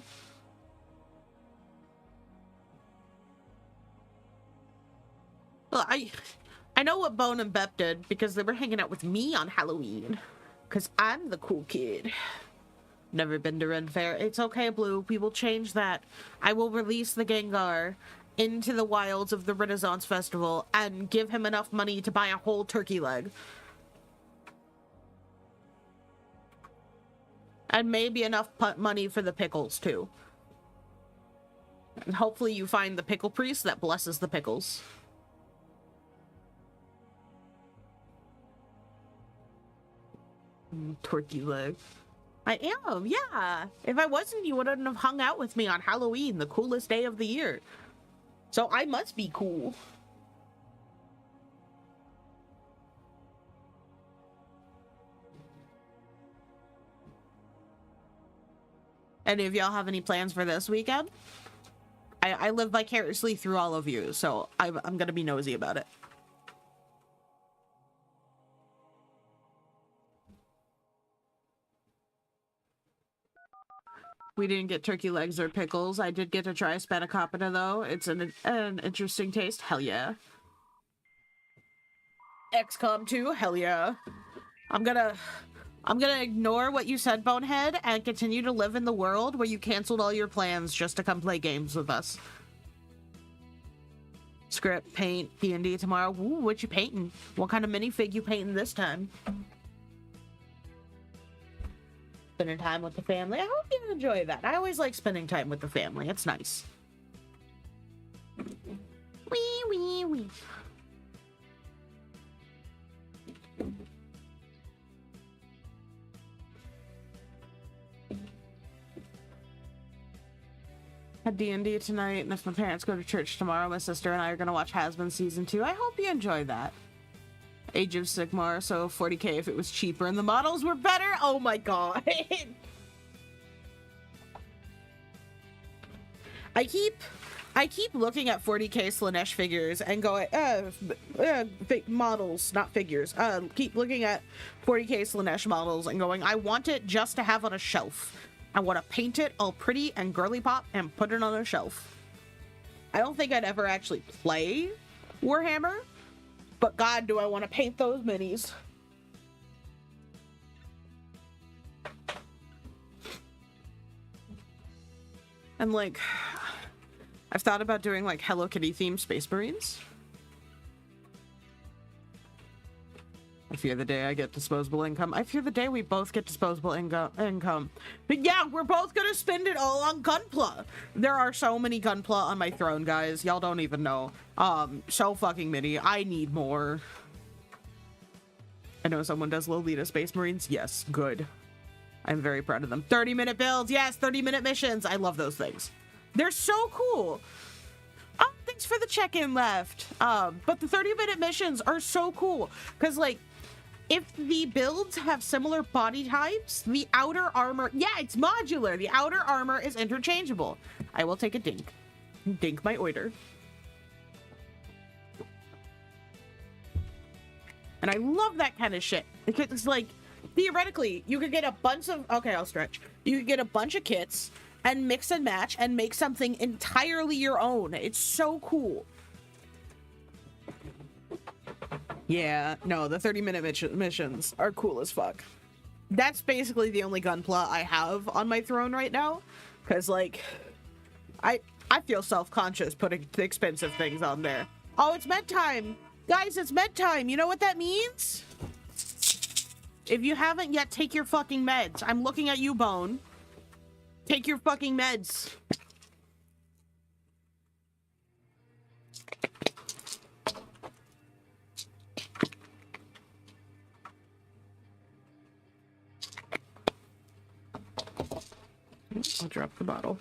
Well, I know what Bone and Bep did because they were hanging out with me on Halloween. Because I'm the cool kid. Never been to Red Fair. It's okay, Blue. We will change that. I will release the Gengar into the wilds of the Renaissance Festival and give him enough money to buy a whole turkey leg. And maybe enough money for the pickles, too. And hopefully you find the pickle priest that blesses the pickles. Turkey leg. I am, yeah. If I wasn't, you wouldn't have hung out with me on Halloween, the coolest day of the year. So I must be cool. Any of y'all have any plans for this weekend? I live vicariously through all of you, so I'm gonna be nosy about it. We didn't get turkey legs or pickles. I did get to try spanakopita though. It's an interesting taste. Hell yeah. XCOM 2. Hell yeah. I'm gonna ignore what you said, Bonehead, and continue to live in the world where you canceled all your plans just to come play games with us. Script, paint, D&D tomorrow. Ooh, what you painting? What kind of minifig you painting this time? Spending time with the family. I hope you enjoy that. I always like spending time with the family. It's nice. Wee, wee, wee. Had D&D tonight, and if my parents go to church tomorrow, my sister and I are going to watch Has-Been Season 2. I hope you enjoy that. Age of Sigmar, so 40k if it was cheaper and the models were better. Oh my god. I keep looking at 40k Slanesh figures and going, models, not figures. Keep looking at 40k Slanesh models and going, I want it just to have on a shelf. I want to paint it all pretty and girly pop and put it on a shelf. I don't think I'd ever actually play Warhammer, but god, do I want to paint those minis. And like, I've thought about doing like Hello Kitty themed Space Marines. I fear the day I get disposable income. I fear the day we both get disposable income. But yeah, we're both gonna spend it all on Gunpla. There are so many Gunpla on my throne, guys. Y'all don't even know. So fucking many. I need more. I know someone does Lolita Space Marines. Yes, good. I'm very proud of them. 30-minute builds. Yes, 30-minute missions. I love those things. They're so cool. Oh, thanks for the check-in left. But the 30-minute missions are so cool. Because, like, if the builds have similar body types, the outer armor... Yeah, it's modular. The outer armor is interchangeable. I will take a dink. Dink my order. And I love that kind of shit. Because it's like, theoretically, you could get a bunch of... Okay, I'll stretch. You could get a bunch of kits and mix and match and make something entirely your own. It's so cool. Yeah, no, the 30-minute missions are cool as fuck. That's basically the only gunpla I have on my throne right now. Because, like, I feel self-conscious putting expensive things on there. Oh, it's med time. Guys, it's med time. You know what that means? If you haven't yet, take your fucking meds. I'm looking at you, Bone. Take your fucking meds. I'll drop the bottle.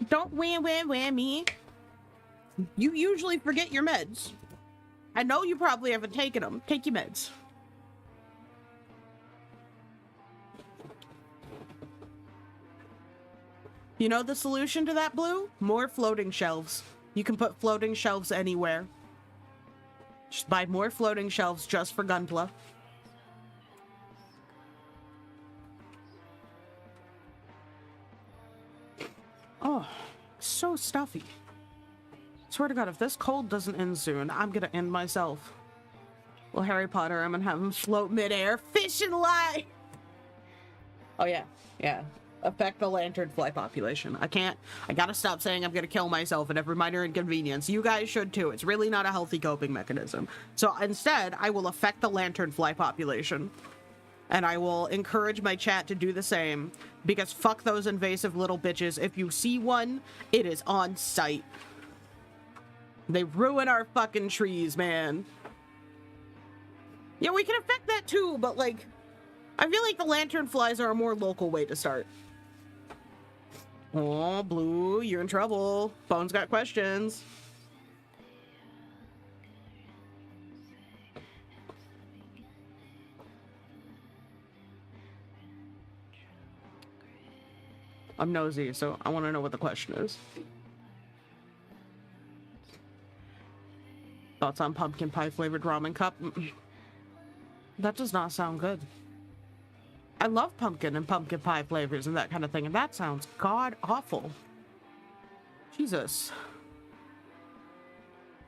Don't wham me. You usually forget your meds. I know you probably haven't taken them. Take your meds. You know the solution to that, Blue? More floating shelves. You can put floating shelves anywhere. Just buy more floating shelves just for gunpla. Oh, so stuffy. Swear to God, if this cold doesn't end soon, I'm gonna end myself. Well, Harry Potter, I'm gonna have him float midair, fish and lie. Oh yeah, yeah. Affect the lanternfly population. I gotta stop saying I'm gonna kill myself at every minor inconvenience. You guys should too. It's really not a healthy coping mechanism. So instead, I will affect the lanternfly population. And I will encourage my chat to do the same. Because fuck those invasive little bitches. If you see one, it is on sight. They ruin our fucking trees, man. Yeah, we can affect that too, but like, I feel like the lanternflies are a more local way to start. Oh, Blue, you're in trouble. Bone's got questions. I'm nosy, so I want to know what the question is. Thoughts on pumpkin pie flavored ramen cup? That does not sound good. I love pumpkin and pumpkin pie flavors and that kind of thing, and that sounds god awful. Jesus.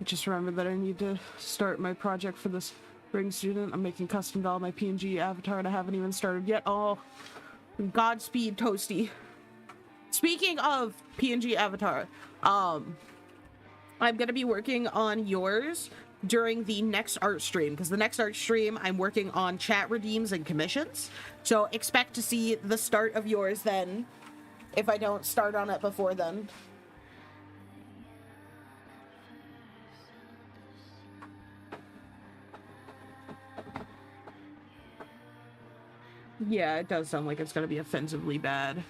I just remembered that I need to start my project for this spring student. I'm making custom doll my PNG avatar and I haven't even started yet. Oh, Godspeed, Toasty. Speaking of PNG avatar, I'm gonna be working on yours during the next art stream, because the next art stream I'm working on chat redeems and commissions, so expect to see the start of yours then, if I don't start on it before then. Yeah, it does sound like it's gonna be offensively bad.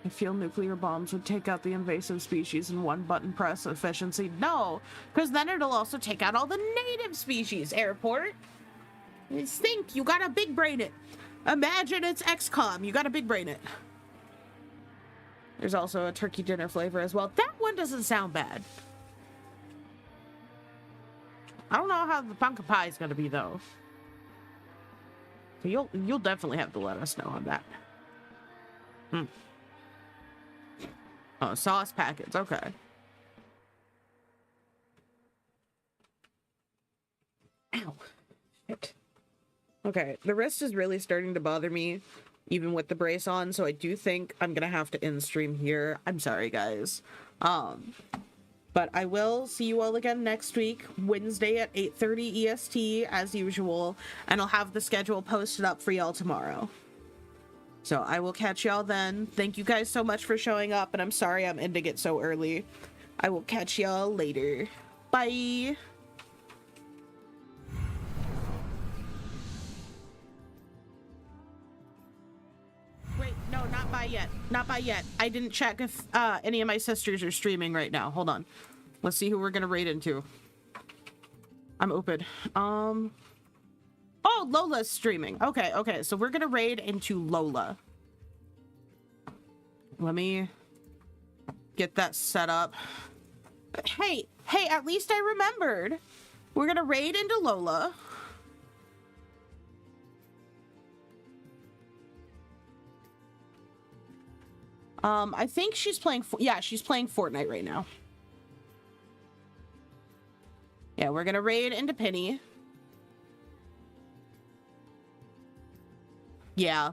I feel nuclear bombs would take out the invasive species in one button press efficiency. No, because then it'll also take out all the native species, Airport. Just think, you gotta big brain it. Imagine it's XCOM, you gotta big brain it. There's also a turkey dinner flavor as well. That one doesn't sound bad. I don't know how the pumpkin pie is gonna be though. So you'll definitely have to let us know on that. Oh, sauce packets, okay. Ow. Shit. Okay, the wrist is really starting to bother me, even with the brace on, so I do think I'm gonna have to end stream here. I'm sorry, guys. But I will see you all again next week, Wednesday at 8:30 EST, as usual, and I'll have the schedule posted up for y'all tomorrow. So I will catch y'all then. Thank you guys so much for showing up, and I'm sorry I'm ending it so early. I will catch y'all later. Bye. Wait, no, not bye yet. Not bye yet. I didn't check if any of my sisters are streaming right now. Hold on. Let's see who we're gonna raid into. I'm open. Oh, Lola's streaming. Okay, okay. So we're gonna raid into Lola. Let me get that set up. Hey, at least I remembered. We're gonna raid into Lola. I think she's playing, yeah, she's playing Fortnite right now. Yeah, we're gonna raid into Penny. Yeah.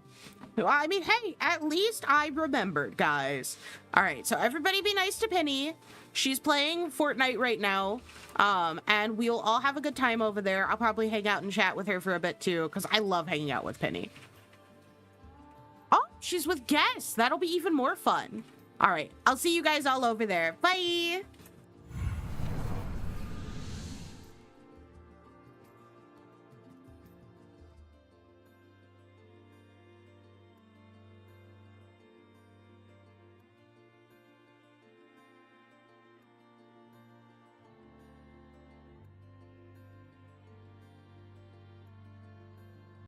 I mean, hey, at least I remembered, guys. All right, so everybody be nice to Penny. She's playing Fortnite right now, and we'll all have a good time over there. I'll probably hang out and chat with her for a bit, too, because I love hanging out with Penny. Oh, she's with guests. That'll be even more fun. All right, I'll see you guys all over there. Bye!